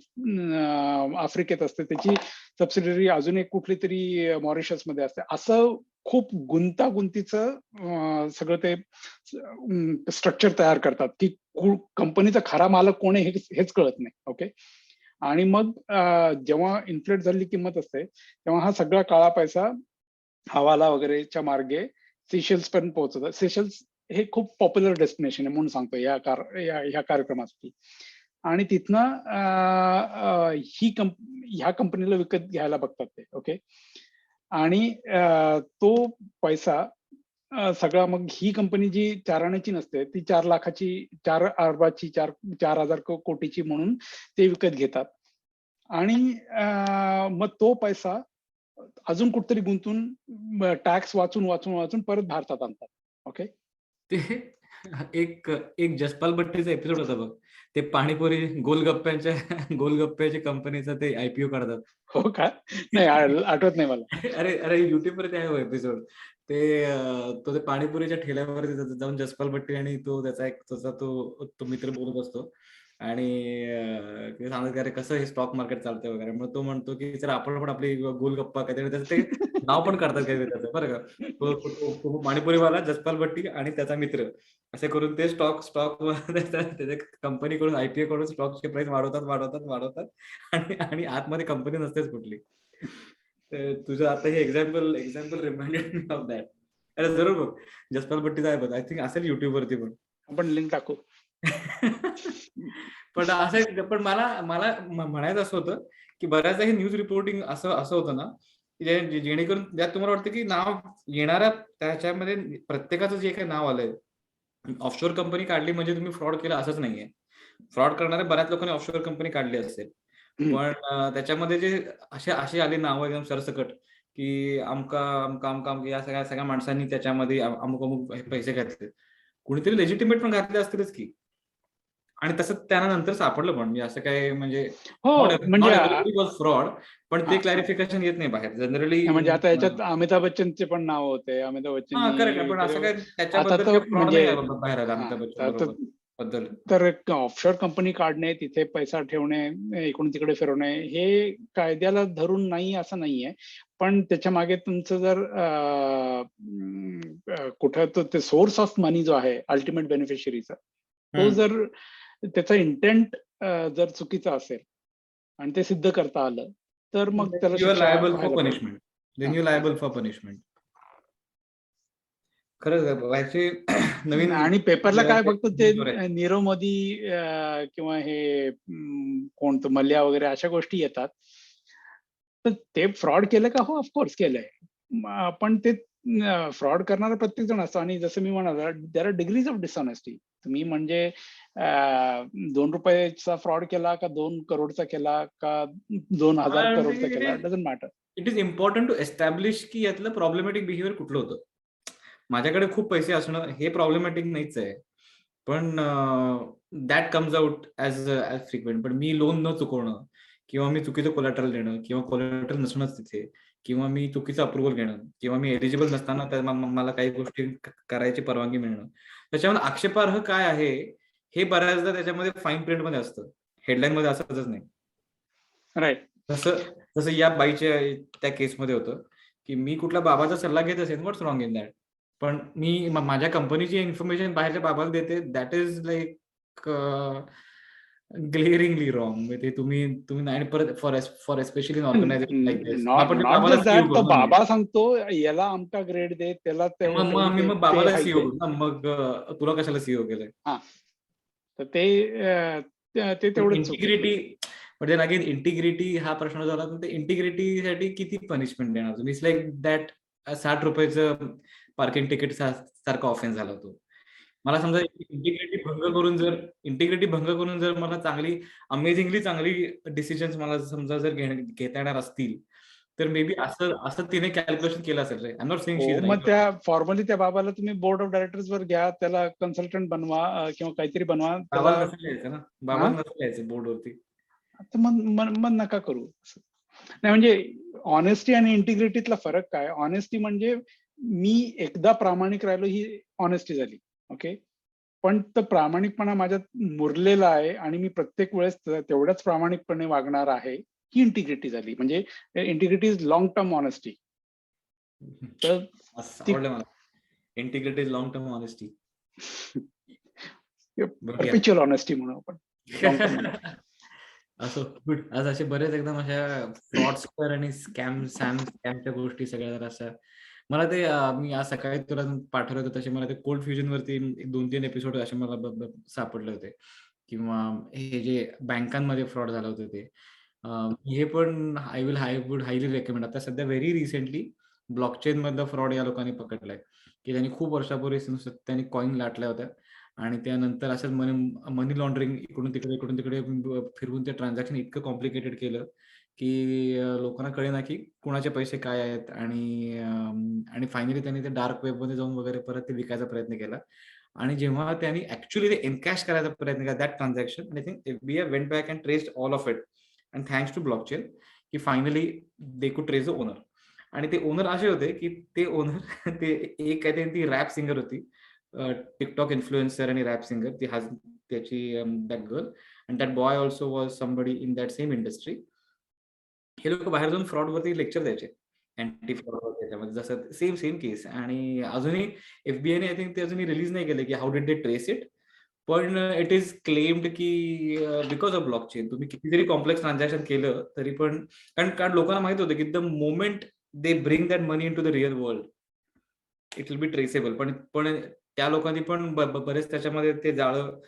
[SPEAKER 2] आफ्रिकेत असते, त्याची सबसिडरी अजून एक कुठली तरी मॉरिशस मध्ये असते. असं खूप गुंतागुंतीचं सगळं ते स्ट्रक्चर तयार करतात की कंपनीचा खरा मालक कोण आहे हेच कळत नाही. ओके. आणि मग जेव्हा इन्फ्लेट झालेली किंमत असते, तेव्हा हा सगळा काळा पैसा हवाला वगैरेच्या मार्गे सिशेल्स पर्यंत पोहोचतात. सिशेल्स हे खूप पॉप्युलर डेस्टिनेशन आहे म्हणून सांगतो ह्या कार्यक्रमासाठी. आणि तिथनं ह्या कंपनीला विकत घ्यायला बघतात ते. ओके. आणि तो पैसा सगळा, मग ही कंपनी जी 4 आण्याची नसते, ती 4 लाखाची, 4 अरबाची, 4,000 कोटीची म्हणून ते विकत घेतात. आणि मग तो पैसा अजून कुठेतरी गुंतून टॅक्स वाचून वाचून वाचून परत भारतात आणतात. ओके.
[SPEAKER 1] ते एक एक जसपाल भट्टीचा एपिसोड होता बघ, ते पाणीपुरी गोलगप्प्यांच्या गोलगप्प्याच्या कंपनीचा ते IPO काढतात.
[SPEAKER 2] हो का? नाही, आठवत नाही मला.
[SPEAKER 1] अरे अरे युट्यूब वरती आहे एपिसोड. ते तो ते पाणीपुरीच्या ठेल्यावरती जाऊन जसपाल भट्टी आणि त्याचा तो मित्र बोलत असतो, आणि ते सांगत की अरे कसं हे स्टॉक मार्केट चालतंय वगैरे. मग तो म्हणतो की जर आपण पण आपली गोलगप्पा काहीतरी, त्याचं ते नाव पण काढतात काहीतरी त्याचं, बरं का. तो पाणीपुरीवाला, जसपाल भट्टी आणि त्याचा मित्र, असे करून ते स्टॉक त्याच्या कंपनीकडून IPO कडून स्टॉकची प्राइस वाढवतात आणि आतमध्ये कंपनी नसतेच कुठली. तुझं आता हे example reminded me of that. अरे जरूर बघ, जसपाल भट्टीचा आहे बघ, आय थिंक असेल युट्यूब वरती पण.
[SPEAKER 2] आपण लिंक टाकू.
[SPEAKER 1] पण मला मला म्हणायचं असं होतं की बऱ्याचदा हे न्यूज रिपोर्टिंग असं होतं ना, की जेणेकरून त्यात तुम्हाला वाटतं की नाव येणाऱ्या त्याच्यामध्ये प्रत्येकाचं जे काही नाव आलंय, ऑफशोर कंपनी काढली म्हणजे तुम्ही फ्रॉड केला असंच नाहीये. फ्रॉड करणाऱ्या बऱ्याच लोकांनी ऑफशोर कंपनी काढली असेल, पण त्याच्यामध्ये जे अशी आली नावं एकदम सरसकट, की अमका या सगळ्या माणसांनी त्याच्यामध्ये अमुक अमुक पैसे घातले, कुणीतरी लेजिटिमेट पण घातले असतीलच की. आणि तसं त्यांना नंतर सापडलं पण, म्हणजे असं काय, म्हणजे
[SPEAKER 2] हो, म्हणजे
[SPEAKER 1] नॉट एव्हरीबडी वॉज फ्रॉड, पण ते
[SPEAKER 2] हा,
[SPEAKER 1] क्लॅरिफिकेशन येत नाही बाहेर जनरली.
[SPEAKER 2] म्हणजे आता याच्यात अमिताभ बच्चनचे पण नाव होते. अमिताभ
[SPEAKER 1] हा करेक्ट,
[SPEAKER 2] बच्चननी
[SPEAKER 1] पण असं काय
[SPEAKER 2] आता
[SPEAKER 1] त्याच्याबद्दल
[SPEAKER 2] तर
[SPEAKER 1] काही फ्रॉड
[SPEAKER 2] म्हणजे
[SPEAKER 1] नाही आला बाहेर आला
[SPEAKER 2] हा,
[SPEAKER 1] अमिताभ बच्चन
[SPEAKER 2] तर
[SPEAKER 1] बरोबर बद्दल.
[SPEAKER 2] तर ऑफशोर कंपनी काढणे, तिथे पैसा ठेवणे, इकडून तिकडे फिरवणे, हे कायद्याला धरून नाही असं नाहीये. पण त्याच्या मागे तुमचं जर कुठं ते सोर्स ऑफ मनी जो आहे अल्टिमेट बेनिफिशरीचा, तो जर त्याचा इंटेंट जर चुकीचा असेल आणि ते सिद्ध करता आलं, तर मग त्याला
[SPEAKER 1] यू आर
[SPEAKER 2] शिक्षा
[SPEAKER 1] लायबल फॉर
[SPEAKER 2] व्हायला पाहिजे.
[SPEAKER 1] Punishment. Then you liable for punishment. खरंच ऍक्च्युली नवीन
[SPEAKER 2] आणि पेपरला काय
[SPEAKER 1] जगाचे
[SPEAKER 2] फक्त ते
[SPEAKER 1] दृष्टिकोन आहे.
[SPEAKER 2] नीरव मोदी किंवा हे कोणतं मल्ल्या वगैरे अशा गोष्टी येतात. तर ते फ्रॉड केलं का? हो, ऑफकोर्स केलंय. पण ते फ्रॉड करणारा प्रत्येक जण असतो आणि जसं मी म्हणालो, there are degrees of dishonesty. तुम्ही म्हणजे ₹2चा फ्रॉड केला का 2 करोडचा केला का 2,000 करोडचा केला, doesn't matter.
[SPEAKER 1] It is important to establish की यातलं प्रॉब्लेमॅटिक बिहेवियर कुठलं होतं. माझ्याकडे खूप पैसे असणं हे प्रॉब्लेमॅटिक नाहीच आहे. पण that comes out as frequent. पण मी लोन न चुकवणं किंवा मी चुकीचं कोलॅटरल देणं किंवा कोलॅटरल नसणंच तिथे किंवा मी चुकीचं अप्रुव्हल घेणं किंवा मी एलिजिबल नसताना मला काही गोष्टी करायची परवानगी मिळणं, त्याच्यामध्ये आक्षेपार्ह काय आहे हे बऱ्याचदा त्याच्यामध्ये फाईन प्रिंट मध्ये असतं, हेडलाईन मध्ये असतच नाही.
[SPEAKER 2] राईट.
[SPEAKER 1] जसं जसं या बाईच्या त्या केसमध्ये होतं की मी कुठल्या बाबाचा सल्ला घेत असेल, व्हॉट्स रॉंग इन दॅट. पण मी माझ्या कंपनीची इन्फॉर्मेशन बाहेरच्या बाबाला देते, that is like glaringly wrong. ते तुम्ही नाही. परत for especially in organisation like this आपण
[SPEAKER 2] नॉट
[SPEAKER 1] बाबाला
[SPEAKER 2] जस्ट
[SPEAKER 1] सीईओ
[SPEAKER 2] दॅट,
[SPEAKER 1] करू
[SPEAKER 2] तर
[SPEAKER 1] ना.
[SPEAKER 2] बाबा सांगतो याला आमका ग्रेड दे, त्याला
[SPEAKER 1] मग आम्ही
[SPEAKER 2] तेवढी
[SPEAKER 1] मग
[SPEAKER 2] ते
[SPEAKER 1] बाबाला
[SPEAKER 2] हाईक
[SPEAKER 1] सीईओ
[SPEAKER 2] दे.
[SPEAKER 1] करू ना. मग तुला कशाला सीईओ केलंय.
[SPEAKER 2] हा, तर ते तेवढंच चुकीचं.
[SPEAKER 1] इंटिग्रिटी म्हणजे अगेन इंटिग्रिटी हा प्रश्न झाला. तर ते इंटिग्रिटीसाठी किती पनिशमेंट देणार तुम्ही. इट्स लाईक दॅट 60 रुपयाचं पार्किंग तिकीट सारखा ऑफेन्स झाला होतो. मला समजा इंटिग्रिटी भंग करून जर मला चांगली अमेझिंगली चांगली डिसिजन्स मला समजा जर घेता येणार असतील, तर मे बी असं असं तिने कॅल्क्युलेशन केलं असेल. आय एम नॉट सेइंग शी
[SPEAKER 2] हो,
[SPEAKER 1] इज
[SPEAKER 2] मग
[SPEAKER 1] राईट.
[SPEAKER 2] त्या फॉर्मली त्या बाबाला तुम्ही बोर्ड ऑफ डायरेक्टर्स वर घ्या, त्याला कन्सल्टंट बनवा किंवा काहीतरी बनवा त्याला.
[SPEAKER 1] बाबाला नसेल यायचं ना.
[SPEAKER 2] हा,
[SPEAKER 1] बाबाला नसेल यायचं बोर्डवरती.
[SPEAKER 2] तर मग नका करू. नाही म्हणजे ऑनेस्टी आणि इंटिग्रिटीतला फरक काय? ऑनेस्टी म्हणजे मी एकदा प्रामाणिक राहिलो, ही ऑनेस्टी झाली. ओके, पण तो प्रामाणिकपणा माझ्यात मुरलेला आहे आणि मी प्रत्येक वेळेस तेवढ्याच प्रामाणिकपणे वागणार आहे, ही इंटिग्रिटी झाली. म्हणजे integrity is long term honesty. तर
[SPEAKER 1] असं
[SPEAKER 2] ती
[SPEAKER 1] आवडलं मला. Integrity is long term honesty. बढिया.
[SPEAKER 2] परपेच्युअल ऑनेस्टी म्हणू आपण. Long term honesty.
[SPEAKER 1] असो गुड. आज असे बरेच एकदम अशा फ्रॉडस्टर आणि स्कॅमच्या गोष्टी सगळ्या जरा अशा. मला ते मी आज सकाळी तुला पाठवलं होतं तसे मला ते कोल्ड फ्युजन वरती 2-3 एपिसोड असे मला सापडले होते. किंवा हे जे बँकांमध्ये फ्रॉड झालं होतं ते. हे पण आय वुड हायली रेकमेंड. आता सध्या व्हेरी रिसेंटली ब्लॉकचेन मधलं फ्रॉड या लोकांनी पकडलाय, की त्यांनी खूप वर्षापूर्वी त्यांनी कॉईन लाटल्या होत्या आणि त्यानंतर असंच मनी लॉन्ड्रिंग इकडून तिकडे फिरवून ते ट्रान्झॅक्शन इतकं कॉम्प्लिकेटेड केलं की लोकांना कळेना की कुणाचे पैसे काय आहेत. आणि फायनली त्यांनी ते डार्क वेबमध्ये जाऊन वगैरे परत ते विकायचा प्रयत्न केला. आणि जेव्हा त्यांनी ऍक्च्युअली ते एनकॅश करायचा प्रयत्न केला that transaction, I think FBI went back and traced all of it and thanks to blockchain की finally they could trace the owner. आणि ते ओनर असे होते की ते ओनर ते एक काय ती रॅप सिंगर होती, टिकटॉक इन्फ्लुएन्सर आणि रॅप सिंगर. ती has त्याची that girl and that boy also was somebody in that same industry. हे लोक बाहेर जाऊन फ्रॉड वरती लेक्चर द्यायचे, अँटी फ्रॉड त्याच्यामध्ये जसं सेम केस. आणि अजूनही एफबीआयने आय थिंक ते अजूनही रिलीज नाही केलं की how did they trace it. पण इट इज क्लेम्ड की बिकॉज ऑफ ब्लॉकचेन तुम्ही किती जरी कॉम्प्लेक्स ट्रान्झॅक्शन केलं तरी पण, कारण लोकांना माहित होतं की the moment they bring that money in to the real world it will be traceable. पण त्या लोकांनी पण बरेच त्याच्यामध्ये ते जाळं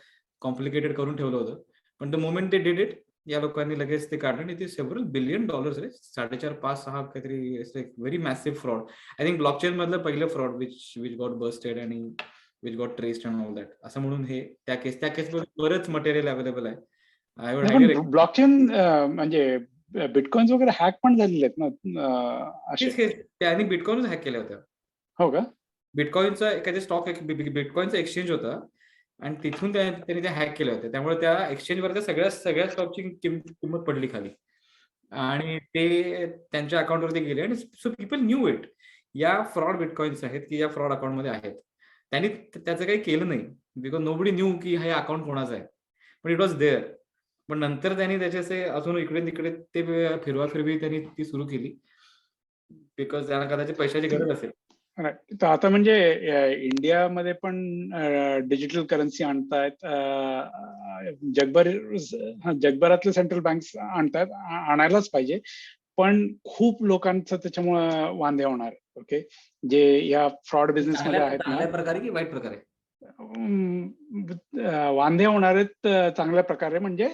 [SPEAKER 1] कॉम्प्लिकेटेड करून ठेवलं होतं. पण the moment they did it या लोकांनी लगेच ते काढलं आणि ते सेव्हरल $1 बिलियन रे 4.5-5-6 काहीतरी very massive fraud. I think blockchain मधलं पहिलं फ्रॉड विच गॉट बस्टेड आणि which got traced and all that. असं म्हणून हे त्या केसमध्ये बरंच मटेरियल अवेलेबल आहे. आय वुड हायली
[SPEAKER 2] पण ब्लॉकचेन म्हणजे बिटकॉइन्स वगैरे हॅक पण झालेले आहेत ना असे.
[SPEAKER 1] त्यांनी बिटकॉइनच हॅक केल्या होत्या.
[SPEAKER 2] हो का?
[SPEAKER 1] बिटकॉइनचा एखादा स्टॉक बिटकॉइनचा एक्सचेंज होता आणि तिथून त्यांनी त्या हॅक केल्या होत्या. त्यामुळे त्या एक्सचेंजवरच्या सगळ्या स्टॉकची किंमत पडली खाली आणि ते त्यांच्या अकाउंटवरती गेले आणि सो पीपल न्यू इट या फ्रॉड बिटकॉइन्स आहेत की या फ्रॉड अकाउंटमध्ये आहेत. त्यांनी त्याचं काही केलं नाही बिकॉज नोबडी न्यू की हे अकाउंट कोणाचं आहे. पण इट वॉज देअर. पण नंतर त्यांनी त्याचे अजून इकडे तिकडे ते फिरवी त्यांनी ती सुरू केली बिकॉज त्यांना कदाचित पैशाची गरज असेल.
[SPEAKER 2] तर आता म्हणजे इंडियामध्ये पण डिजिटल करन्सी आणतायत. जगभरातले सेंट्रल बँक्स आणतायत, आणायलाच पाहिजे. पण खूप लोकांचं त्याच्यामुळे वांदे होणार आहे. ओके, जे या फ्रॉड बिझनेस मध्ये आहेत ना,
[SPEAKER 1] चांगल्या प्रकारे की वाईट प्रकारे?
[SPEAKER 2] वांदे होणार आहेत चांगल्या प्रकारे. म्हणजे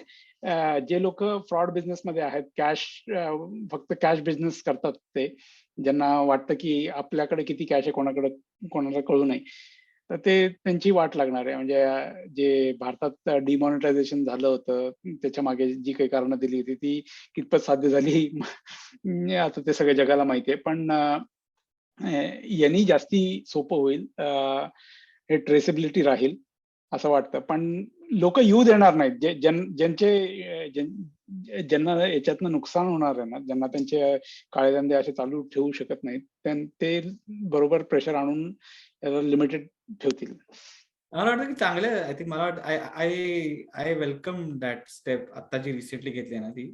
[SPEAKER 2] जे लोक फ्रॉड बिझनेस मध्ये आहेत, फक्त कॅश बिझनेस करतात, ते ज्यांना वाटतं की आपल्याकडे किती कॅश आहे कोणाला कळू नये, तर ते त्यांची वाट लागणार आहे. म्हणजे जे भारतात डिमॉनिटायझेशन झालं होतं, त्याच्या मागे जी काही कारणं दिली होती ती कितपत साध्य झाली आता ते सगळ्या जगाला माहिती आहे. पण यांनी जास्ती सोपं होईल, हे ट्रेसेबिलिटी राहील असं वाटतं. पण लोक येऊ देणार नाहीत, ज्यांना याच्यातनं नुकसान होणार आहे ना, ज्यांना त्यांचे काळेधंदे असे चालू ठेवू शकत नाहीत, ते बरोबर प्रेशर आणून लिमिटेड ठेवतील.
[SPEAKER 1] मला वाटतं की चांगले, आय थिंक, मला वाटतं आय वेलकम दॅट स्टेप आता जी रिसेंटली घेतली ना, ती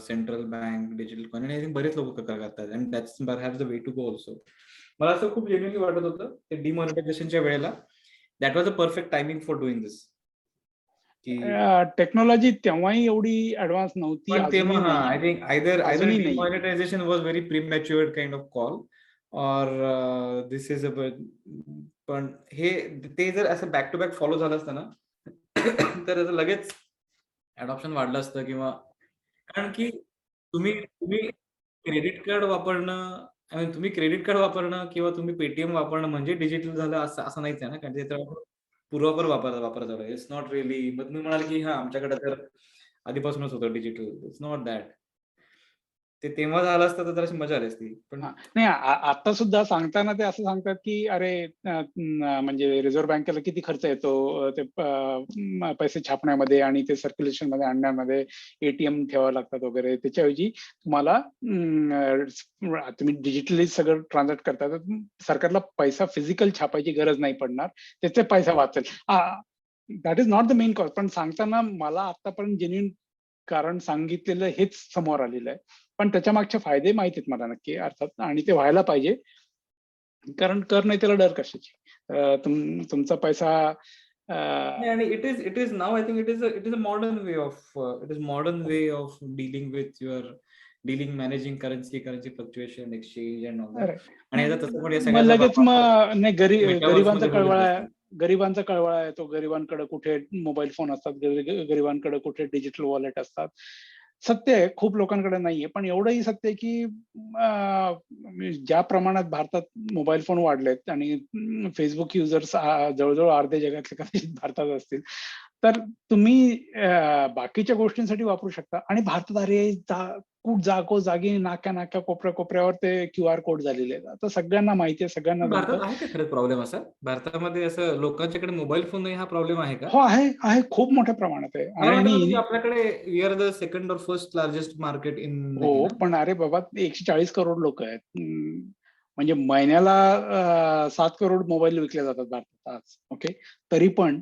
[SPEAKER 1] सेंट्रल बँक डिजिटल कॉइन, आणि आय थिंक बरेच लोक करतात, and that's perhaps the way to go also. मला असं खूप जेन्युइनली वाटत होतं ते डिमॉनिटायझेशनच्या वेळेला, that was a perfect timing for doing this.
[SPEAKER 2] Technology तेव्हाही एवढी ऍडव्हान्स नव्हती,
[SPEAKER 1] पण
[SPEAKER 2] अजूनही
[SPEAKER 1] तेव्हा
[SPEAKER 2] नाही.
[SPEAKER 1] आय थिंक आयदर
[SPEAKER 2] अजूनही नाही.
[SPEAKER 1] Demonetisation was very prematured kind of call, और दिस इज अ, पण हे ते जर असं बॅक टू बॅक फॉलो झालं असतं ना, तर असं लगेच अडॉप्शन वाढलं असतं. किंवा कारण की तुम्ही क्रेडिट कार्ड वापरणं, आय मीन तुम्ही क्रेडिट कार्ड वापरणं किंवा तुम्ही पेटीएम वापरणं म्हणजे डिजिटल झालं असं नाहीच आहे ना, कारण ते तर पूर्वापर वापर झालं. It's not really. मग तुम्ही म्हणाल की हा आमच्याकडे तर आधीपासूनच होतं डिजिटल. It's not that. ते तेव्हा झालं असतं तर जराशी मजा आली असती. पण
[SPEAKER 2] नाही, आता सुद्धा सांगताना ते असं सांगतात की अरे म्हणजे रिझर्व्ह बँकेला किती खर्च येतो ते पैसे छापण्यामध्ये आणि ते सर्क्युलेशन मध्ये आणण्यामध्ये, एटीएम ठेवावं लागतात वगैरे. त्याच्याऐवजी तुम्हाला तुम्ही डिजिटली सगळं ट्रान्झॅक्ट करता, तर सरकारला पैसा फिजिकल छापायची गरज नाही पडणार, त्याचे पैसा वाचेल. That is not the main cause. पण सांगताना मला आतापर्यंत जेन्युइन कारण सांगितलेलं हेच समोर आलेलं आहे. पण त्याच्या मागचे फायदे माहिती आहेत मला नक्की, अर्थात, आणि ते व्हायला पाहिजे. कारण कर नाही त्याला डर कशाची. तुमचा पैसा
[SPEAKER 1] आणि it is now, I think it is a modern way of dealing managing currency fluctuation, exchange and all that. आणि आता तसं पण या
[SPEAKER 2] मग
[SPEAKER 1] सगळ्याचा
[SPEAKER 2] लगेच नाही,
[SPEAKER 1] मेटावर्स मध्ये होऊ शकत.
[SPEAKER 2] गरिबांचा कळवळा आहे तो. गरिबांकडे कुठे मोबाईल फोन असतात, गरिबांकडे कुठे डिजिटल वॉलेट असतात. सत्य आहे, खूप लोकांकडे नाहीये. पण एवढंही सत्य आहे की ज्या प्रमाणात भारतात मोबाईल फोन वाढलेत आणि फेसबुक युजर्स जवळजवळ अर्ध्या जगातले कदाचित भारतात असतील, तर तुम्ही बाकीच्या गोष्टींसाठी वापरू शकता. आणि भारतात अरे जागी नाक्या कोपऱ्यावर ते QR कोड झालेले आहेत. आता सगळ्यांना माहिती आहे, सगळ्यांना
[SPEAKER 1] भारतात
[SPEAKER 2] जमतं.
[SPEAKER 1] आहे का खरंच प्रॉब्लेम असा? भारतामध्ये असं लोकांच्याकडे मोबाईल फोन नाही, हा प्रॉब्लेम आहे का?
[SPEAKER 2] हो, आहे, खूप मोठ्या प्रमाणात आहे.
[SPEAKER 1] मला वाटत होतं की
[SPEAKER 2] आणि
[SPEAKER 1] आपल्याकडे वी आर द सेकंड और फर्स्ट लार्जेस्ट मार्केट इन
[SPEAKER 2] हो,
[SPEAKER 1] हे ना.
[SPEAKER 2] पण अरे बाबा, 140 करोड लोक आहेत. म्हणजे महिन्याला 7 करोड मोबाईल विकले जातात भारतात आज. ओके, तरी पण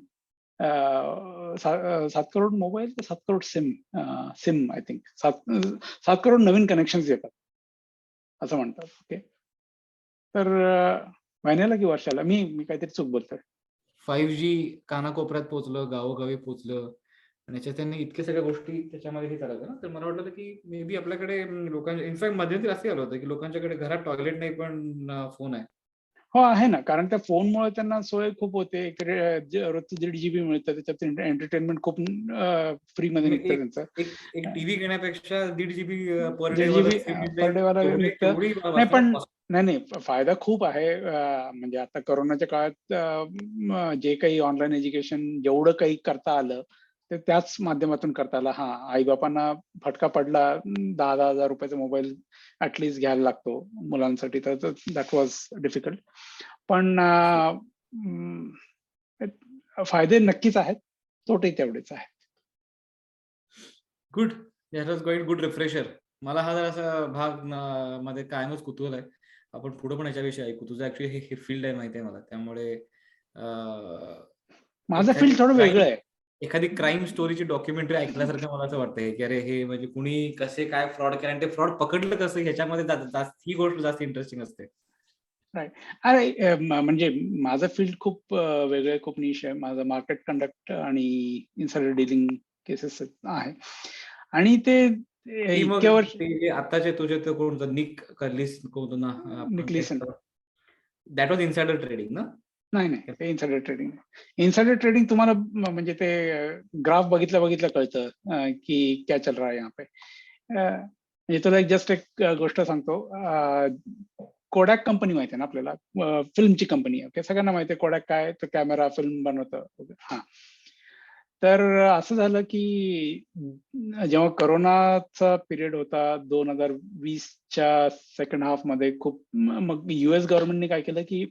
[SPEAKER 2] 7 crore mobile, 7 crore SIM I think 7 crore Naveen connection येतात असं म्हणतात. ओके, तर महिन्याला की वर्षाला, मी काहीतरी चूक बोलतोय.
[SPEAKER 1] 5G कानाकोपऱ्यात पोहोचलं, गावोगावी पोहोचलं, आणि याच्यात त्यांनी इतक्या सगळ्या गोष्टी त्याच्यामध्ये हे करायचं ना. तर मला वाटलं की मे बी आपल्याकडे लोकांच्या, इनफॅक्ट मध्यंतरी असं आलं होतं की लोकांच्याकडे घरात टॉयलेट नाही पण फोन आहे.
[SPEAKER 2] हो, आहे ना. कारण त्या फोनमुळे त्यांना सोय खूप होते. रोजचं 1.5 GB मिळतं, त्याच्यात एंटरटेनमेंट खूप फ्री मध्ये निघतं त्यांचं.
[SPEAKER 1] एक टीव्ही घेण्यापेक्षा 1.5 GB पर डे
[SPEAKER 2] 1.5
[SPEAKER 1] वाला
[SPEAKER 2] GB
[SPEAKER 1] सिम
[SPEAKER 2] पर डे वाला निघतं. नाही पण
[SPEAKER 1] केवढी.
[SPEAKER 2] नाही, फायदा खूप आहे. म्हणजे आता कोरोनाच्या काळात जे काही ऑनलाईन एज्युकेशन जेवढं काही करता आलं, ते त्याच माध्यमातून करता आलं. आई-बापांना फटका पडला, 10,000 रुपयाचा मोबाईल ऍटलीस्ट घ्यायला लागतो मुलांसाठी, तर दॅट वॉज डिफिकल्ट. पण फायदे नक्कीच आहेत, तोटे तेवढेच आहेत.
[SPEAKER 1] Good, that was quite good refresher. मला हा जरा भाग मध्ये कायमच कुतूहल आहे. आपण पुढे पण याच्याविषयी ऐकू. तुझं ऍक्च्युली हे फील्ड आहे, माहिती आहे मला. त्यामुळे
[SPEAKER 2] माझं फील्ड थोडं वेगळं आहे.
[SPEAKER 1] एखादी क्राईम स्टोरीची डॉक्युमेंटरी ऐकल्यासारखं मला असं वाटतंय की अरे हे म्हणजे कुणी कसे काय फ्रॉड केले आणि ते फ्रॉड पकडलं कसं, ह्याच्यामध्ये ही गोष्ट जास्त इंटरेस्टिंग असते.
[SPEAKER 2] अरे म्हणजे माझं फील्ड खूप वेगळं आहे, खूप निश आहे. माझं मार्केट कंडक्ट आणि इन्साइडर डीलिंग केसेस आहे. आणि ते इतक्या वर्ष
[SPEAKER 1] आताचे तुझे ते कोणतं निक करलीस कोणतं ना,
[SPEAKER 2] Nick Leeson
[SPEAKER 1] that was insider trading ना?
[SPEAKER 2] नाही, ते इन्साइडर ट्रेडिंग. इन्साइडर ट्रेडिंग तुम्हाला म्हणजे ते ग्राफ बघितलं कळतं की क्या चल रहा है यहाँ पे. म्हणजे तुला जस्ट एक गोष्ट सांगतो. कोडॅक कंपनी माहिती आहे ना आपल्याला, फिल्मची कंपनी. ओके, सगळ्यांना माहिती आहे कोडॅक काय, तर कॅमेरा फिल्म बनवतं. हा, तर असं झालं की जेव्हा करोनाचा पिरियड होता 2020च्या सेकंड हाफ मध्ये, खूप मग US गव्हर्नमेंटने काय केलं की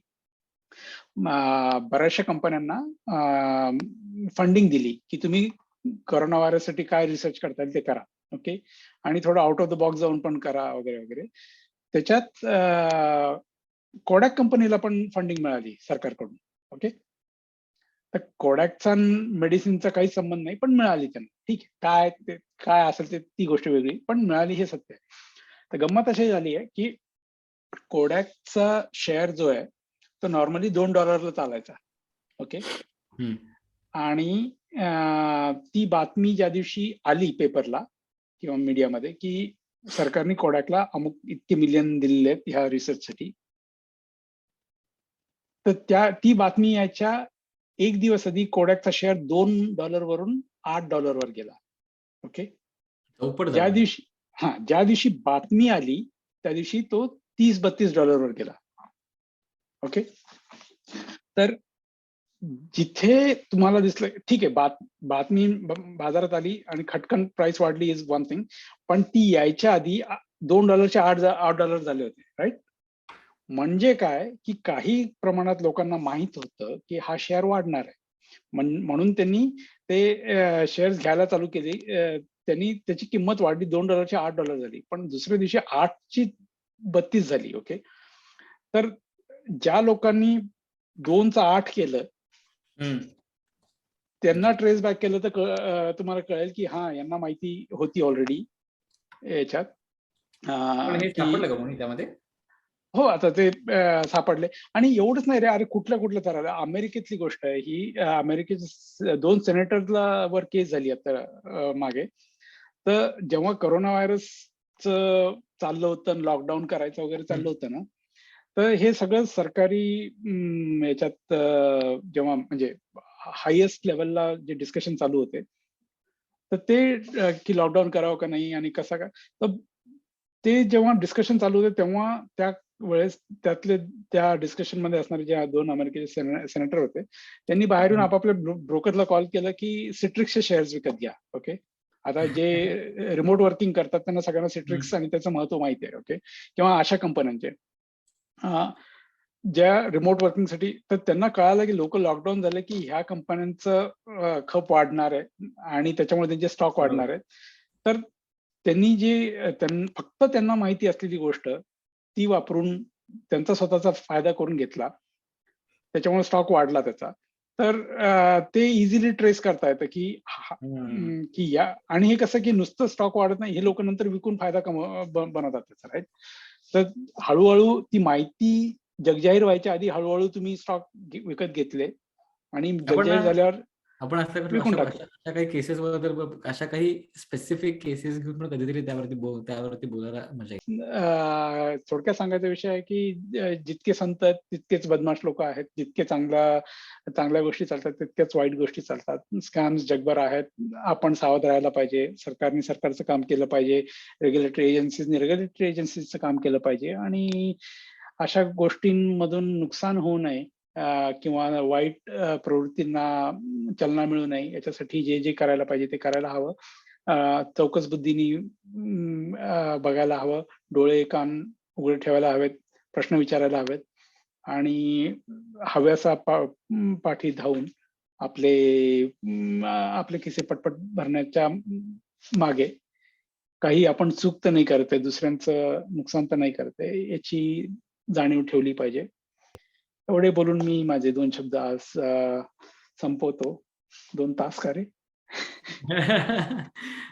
[SPEAKER 2] बऱ्याचशा कंपन्यांना फंडिंग दिली की तुम्ही कोरोना व्हायरससाठी काय रिसर्च करता येईल ते करा. ओके, आणि थोडं आउट ऑफ द बॉक्स जाऊन पण करा वगैरे वगैरे. त्याच्यात कोडॅक कंपनीला पण फंडिंग मिळाली सरकारकडून. ओके, तर कोडॅकचा मेडिसिनचा काही संबंध नाही, पण मिळाली त्यांना. ठीक आहे, काय असेल ते ती गोष्ट वेगळी, पण मिळाली हे सत्य आहे. तर गंमत अशी झाली आहे की कोडॅकचा शेअर जो आहे तो नॉर्मली $2 चालायचा. ओके, आणि ती बातमी ज्या दिवशी आली पेपरला किंवा मीडियामध्ये की सरकारने कोडॅकला अमुक इतके मिलियन दिलेले आहेत ह्या रिसर्चसाठी, तर ती बातमी याच्या एक दिवस आधी कोडॅकचा शेअर $2 वरून $8 वर गेला. ओके, ज्या दिवशी बातमी आली त्या दिवशी तो $30-32 वर गेला. ओके, तर जिथे तुम्हाला दिसलं ठीक आहे, बातमी बाजारात आली आणि खटकन प्राइस वाढली इज वन थिंग, पण ती यायच्या आधी $2चे $8 झाले होते. राईट, म्हणजे काय की काही प्रमाणात लोकांना माहित होतं की हा शेअर वाढणार आहे, म्हणून त्यांनी ते शेअर्स घ्यायला चालू केले. त्यांनी त्याची किंमत वाढली, $2चे $8 झाली, पण दुसऱ्या दिवशी 8ची 32 झाली. ओके, तर ज्या लोकांनी 2चं 8 केलं त्यांना ट्रेस बॅक केलं तर तुम्हाला कळेल की हा, यांना माहिती होती ऑलरेडी याच्यात
[SPEAKER 1] सापडलं का कोणी त्यामध्ये?
[SPEAKER 2] हो, आता ते सापडले. आणि एवढंच नाही रे, अरे कुठल्या तर अमेरिकेतली गोष्ट आहे ही. अमेरिकेचे 2 सेनेटरला वर केस झाली आता मागे. तर जेव्हा कोरोना व्हायरस चाललं होतं, लॉकडाऊन करायचं वगैरे चाललं होतं ना, तर हे सगळं सरकारी याच्यात जेव्हा म्हणजे हायेस्ट लेवलला जे डिस्कशन चालू होते, तर ते की लॉकडाऊन करावं का नाही आणि कसा काय, तर ते जेव्हा डिस्कशन चालू होते तेव्हा त्या वेळेस त्या डिस्कशन मध्ये असणारे जे 2 अमेरिकेचे सेनेटर होते, त्यांनी बाहेरून आपापल्या ब्रोकरला कॉल केलं की सिट्रिक्सचे शेअर्स विकत घ्या. ओके, आता जे रिमोट वर्किंग करतात त्यांना सगळ्यांना सिट्रिक्स आणि त्याचं महत्व माहिती आहे. ओके, किंवा अशा कंपन्यांचे ज्या रिमोट वर्किंगसाठी, तर त्यांना कळालं की लोक लॉकडाऊन झाले की ह्या कंपन्यांचं खप वाढणार आहे आणि त्याच्यामुळे त्यांचे स्टॉक वाढणार आहेत. तर त्यांनी फक्त त्यांना माहिती असलेली गोष्ट ती वापरून त्यांचा स्वतःचा फायदा करून घेतला, त्याच्यामुळे स्टॉक वाढला त्याचा. तर ते इझिली ट्रेस करता येतं की या, आणि हे कसं की नुसतं स्टॉक वाढत नाही, हे लोक नंतर विकून फायदा बनवतात त्याचा. राईट, तर हळूहळू ती माहिती जगजाहीर व्हायच्या आधी हळूहळू तुम्ही स्टॉक विकत घेतले आणि जगजाहीर झाल्यावर
[SPEAKER 1] आपण
[SPEAKER 2] विकून टाकले.
[SPEAKER 1] अशा काही केसेस बद्दल, अशा काही स्पेसिफिक केसेस घेऊन पण कधीतरी त्यावरती बोलायला मजा येईल.
[SPEAKER 2] थोडक्यात सांगायचा विषय आहे की जितके संत आहेत तितकेच बदमाश लोक आहेत, जितके चांगल्या गोष्टी चालतात तितक्याच वाईट गोष्टी चालतात. स्कॅम्स जगभर आहेत. आपण सावध राहायला पाहिजे. सरकारने सरकारचं काम केलं पाहिजे, रेग्युलेटरी एजन्सीजचं काम केलं पाहिजे, आणि अशा गोष्टींमधून नुकसान होऊ नये किंवा वाईट प्रवृत्तींना चालना मिळू नये याच्यासाठी जे करायला पाहिजे ते करायला हवं. चौकस बुद्धीनी बघायला हवं, डोळे कान उघडे ठेवायला हवेत, प्रश्न विचारायला हवेत, आणि हव्यासा पाठी धावून आपले खिसे पटपट भरण्याच्या मागे काही आपण चूक तर नाही करते, दुसऱ्यांचं नुकसान तर नाही करते, याची जाणीव ठेवली पाहिजे. एवढे बोलून मी माझे 2 शब्द आज संपवतो. 2 तास का रे?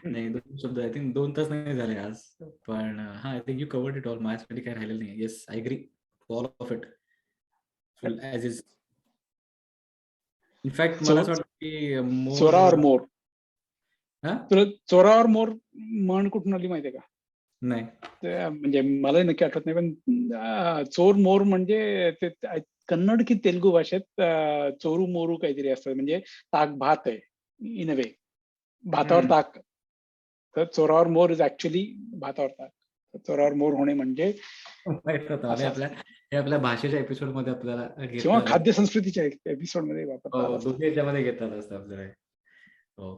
[SPEAKER 1] नाही, 2 शब्द आय थिंक 2 तास नाही झाले आज, पण I think you covered it all. माझ्यासाठी काय राहिलेलं नाही. Yes, I agree all of it, full as is. In fact मला असं वाटतं की
[SPEAKER 2] चोरावर मोर.
[SPEAKER 1] हां?
[SPEAKER 2] तुला चोरावर मोर म्हण कुठून आली माहितीये का?
[SPEAKER 1] नाही.
[SPEAKER 2] म्हणजे मलाही नक्की आठवत नाही, पण चोर मोर म्हणजे ते कन्नड की तेलुगू भाषेत चोरू मोरू काहीतरी असतं, म्हणजे ताक भात आहे इन अ वे, भातावर ताक. तर चोरावर मोर इज ऍक्च्युली भातावर ताक. तर चोरावर मोर होणे म्हणजे
[SPEAKER 1] माहित नव्हतं मला.
[SPEAKER 2] असं असतं.
[SPEAKER 1] हे आपल्या भाषेच्या एपिसोडमध्ये आपल्याला
[SPEAKER 2] किंवा
[SPEAKER 1] घेता आलं.
[SPEAKER 2] खाद्य संस्कृतीच्या एपिसोडमध्ये वापरता आलं
[SPEAKER 1] हो,
[SPEAKER 2] असतं.
[SPEAKER 1] दोन्ही याच्यामध्ये घेता आलं असतं आपल्याला. हो.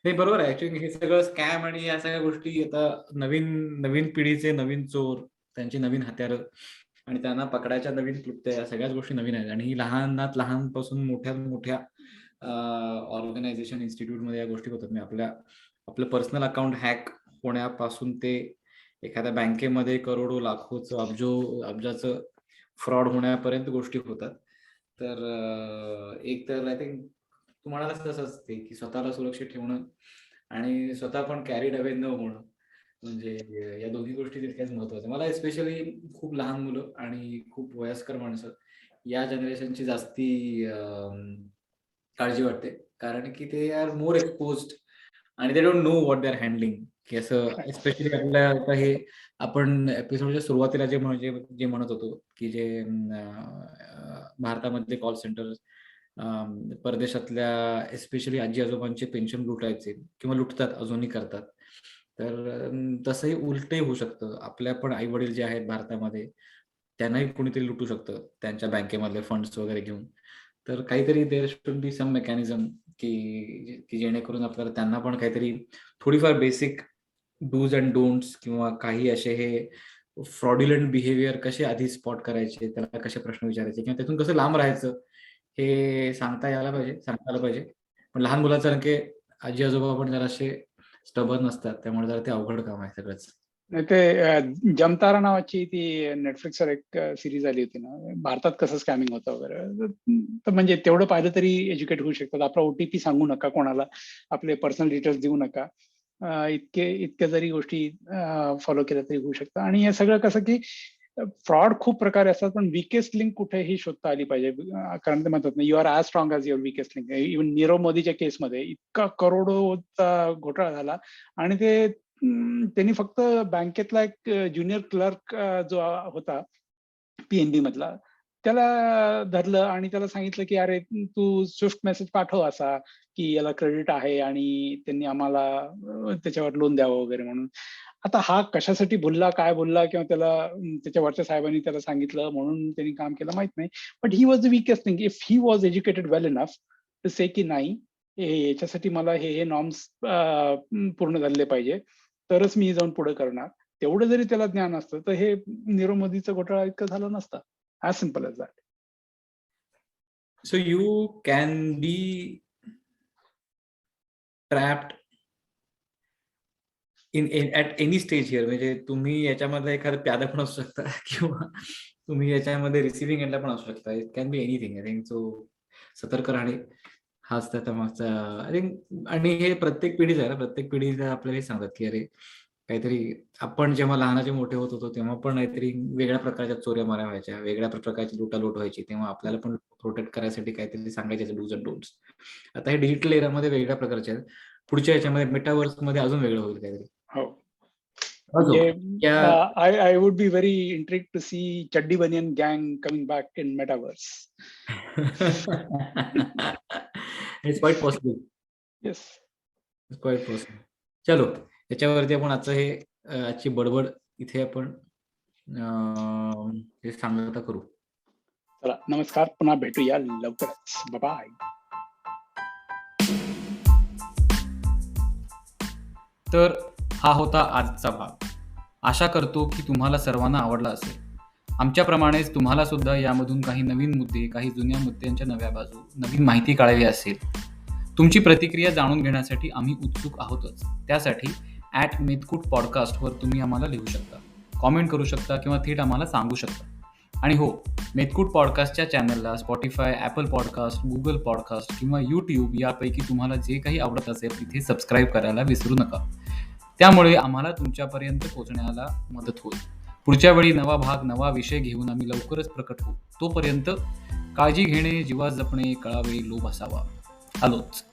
[SPEAKER 1] नाही, बरोबर आहे. ऍक्च्युली हे सगळं स्कॅम आणि या सगळ्या गोष्टी आता नवीन नवीन पिढीचे नवीन चोर, त्यांची नवीन हत्यारं आणि त्यांना पकडायच्या नवीन क्लुप्त्या, या सगळ्याच गोष्टी नवीन आहेत आणि ही लहानात लहानपासून मोठ्यात मोठ्या ऑर्गनायझेशन, इन्स्टिट्यूटमध्ये या गोष्टी होतात. म्हणजे आपलं पर्सनल अकाउंट हॅक होण्यापासून ते एखाद्या बँकेमध्ये करोडो, लाखोचं, अब्जाचं फ्रॉड होण्यापर्यंत गोष्टी होतात. तर एक तर आय थिंक तू म्हणालास तसंच असते की स्वतःला सुरक्षित ठेवणं आणि स्वतः पण कॅरीड अवे न होणं, म्हणजे या दोन्ही गोष्टी तितक्याच महत्वाच्या. मला स्पेशली खूप लहान मुलं आणि खूप वयस्कर माणसं या जनरेशनची जास्ती काळजी वाटते, कारण की ते आर मोर एक्सपोज्ड आणि they don't know what they are handling. की असं स्पेशली आपल्या आता हे आपण एपिसोडच्या सुरुवातीला जे म्हणत होतो की जे भारतामधले कॉल सेंटर परदेशातल्या स्पेशली आजी आजोबांचे पेन्शन लुटायचे किंवा लुटतात, अजूनही करतात. तर तसंही उलटही होऊ शकतं. आपल्या पण आई वडील जे आहेत भारतामध्ये, त्यांनाही कोणीतरी लुटू शकतं त्यांच्या बँकेमधले फंड्स वगैरे घेऊन. तर काहीतरी there should be some mechanism की जेणेकरून आपल्याला त्यांना पण काहीतरी थोडीफार बेसिक डूज अँड डोंट्स किंवा काही असे हे फ्रॉड्युलंट बिहेवियर कसे आधी स्पॉट करायचे, त्याला कसे प्रश्न विचारायचे किंवा त्यातून कसं लांब राहायचं, हे सांगता आलं पाहिजे. पण लहान मुलांसारखे आजी आजोबा पण जरासे स्टबर्न असतात, त्यामुळे जरा ते अवघड काम आहे सगळंच.
[SPEAKER 2] नाही ते जमतारा नावाची ती नेटफ्लिक्सवर एक सिरीज आली होती ना, भारतात कसं स्कॅमिंग होतं वगैरे. तर म्हणजे तेवढं पाहिलं तरी एज्युकेट होऊ शकतात. आपला ओटीपी सांगू नका कोणाला, आपले पर्सनल डिटेल्स देऊ नका. इतक्या जरी गोष्टी फॉलो केल्या तरी होऊ शकतं. आणि हे सगळं कसं की फ्रॉड खूप प्रकारे असतात, पण विकेस्ट लिंक कुठेही शोधता आली पाहिजे. कारण ते म्हणतात ना, you are as strong as your weakest link. Even Nirav मोदीच्या केसमध्ये इतका करोडोचा घोटाळा झाला आणि त्यांनी फक्त बँकेतला एक ज्युनियर क्लर्क जो होता पीएनबी मधला, त्याला धरलं आणि त्याला सांगितलं की अरे तू स्विफ्ट मेसेज पाठव असा की याला क्रेडिट आहे आणि त्यांनी आम्हाला त्याच्यावर लोन द्यावं वगैरे म्हणून. आता हा कशासाठी बोलला, काय बोलला, किंवा त्याला त्याच्या वरच्या साहेबांनी त्याला सांगितलं म्हणून त्यांनी काम केलं माहित नाही. But he was the weakest thing. If he was educated well enough to say की नाही, याच्यासाठी मला हे नॉर्म्स पूर्ण झाले पाहिजे, तरच मी जाऊन पुढे करणार. तेवढं जरी त्याला ज्ञान असतं तर हे नीरव मोदीचा घोटाळा इतकं झालं नसतं. As simple as that.
[SPEAKER 1] So you can be trapped at any stage here. म्हणजे तुम्ही याच्यामध्ये एखादं प्यादा पण असू शकता किंवा तुम्ही याच्यामध्ये रिसिव्हिंग एंडला पण असू शकता. It can be anything. I think so सतर्क राहणे हाच त्याचा मागचा आय थिंक. आणि हे प्रत्येक पिढीच आहे ना, प्रत्येक पिढीला आपल्याला हे सांगतात की अरे काहीतरी आपण जेव्हा लहानाचे मोठे होत होतो तेव्हा पण काहीतरी वेगळ्या प्रकारच्या चोऱ्या माऱ्या व्हायच्या, वेगळ्या प्रकारची लुटालूट व्हायची, तेव्हा आपल्याला पण प्रोटेक्ट करायसाठी काहीतरी सांगायचे डूज अँड डोंट्स. आता हे डिजिटल एरामध्ये वेगळ्या प्रकारचे आहेत. पुढच्या याच्यामध्ये मेटावर्समध्ये अजून वेगळं होईल काहीतरी.
[SPEAKER 2] हो.
[SPEAKER 1] असो
[SPEAKER 2] म्हणजे
[SPEAKER 1] या
[SPEAKER 2] I would be very intrigued to see chaddi baniyan गँग coming back in metaverse.
[SPEAKER 1] It's quite possible.
[SPEAKER 2] Yes.
[SPEAKER 1] It's quite possible. चलो, याच्यावरती आपण आजची बडबड इथे आपण हे सांगता करू.
[SPEAKER 2] चला, नमस्कार. पुन्हा भेटूया लवकरच. बाय.
[SPEAKER 1] तर हा होता आजचा भाग. आशा करतो की तुम्हाला सर्वांना आवडला असेल. आमच्याप्रमाणेच तुम्हाला सुद्धा यामधून काही नवीन मुद्दे, काही जुन्या मुद्द्यांच्या नव्या बाजू, नवीन माहिती कळावी असेल. तुमची प्रतिक्रिया जाणून घेण्यासाठी आम्ही उत्सुक आहोतच. त्यासाठी @मेतकूट पॉडकास्टवर तुम्ही आम्हाला लिहू शकता, कॉमेंट करू शकता किंवा थेट आम्हाला सांगू शकता. आणि हो, मेतकूट पॉडकास्टच्या चॅनलला Spotify, Apple podcast, Google podcast किंवा यूट्यूब यापैकी तुम्हाला जे काही आवडत असेल तिथे सबस्क्राईब करायला विसरू नका. त्यामुळे आम्हाला तुमच्यापर्यंत पोहोचण्याला मदत होईल. पुढच्या वेळी नवा भाग, नवा विषय घेऊन आम्ही लवकरच प्रकट होऊ. तोपर्यंत काळजी घेणे, जीवा जपणे, कळावे लोभ असावा. आलोच.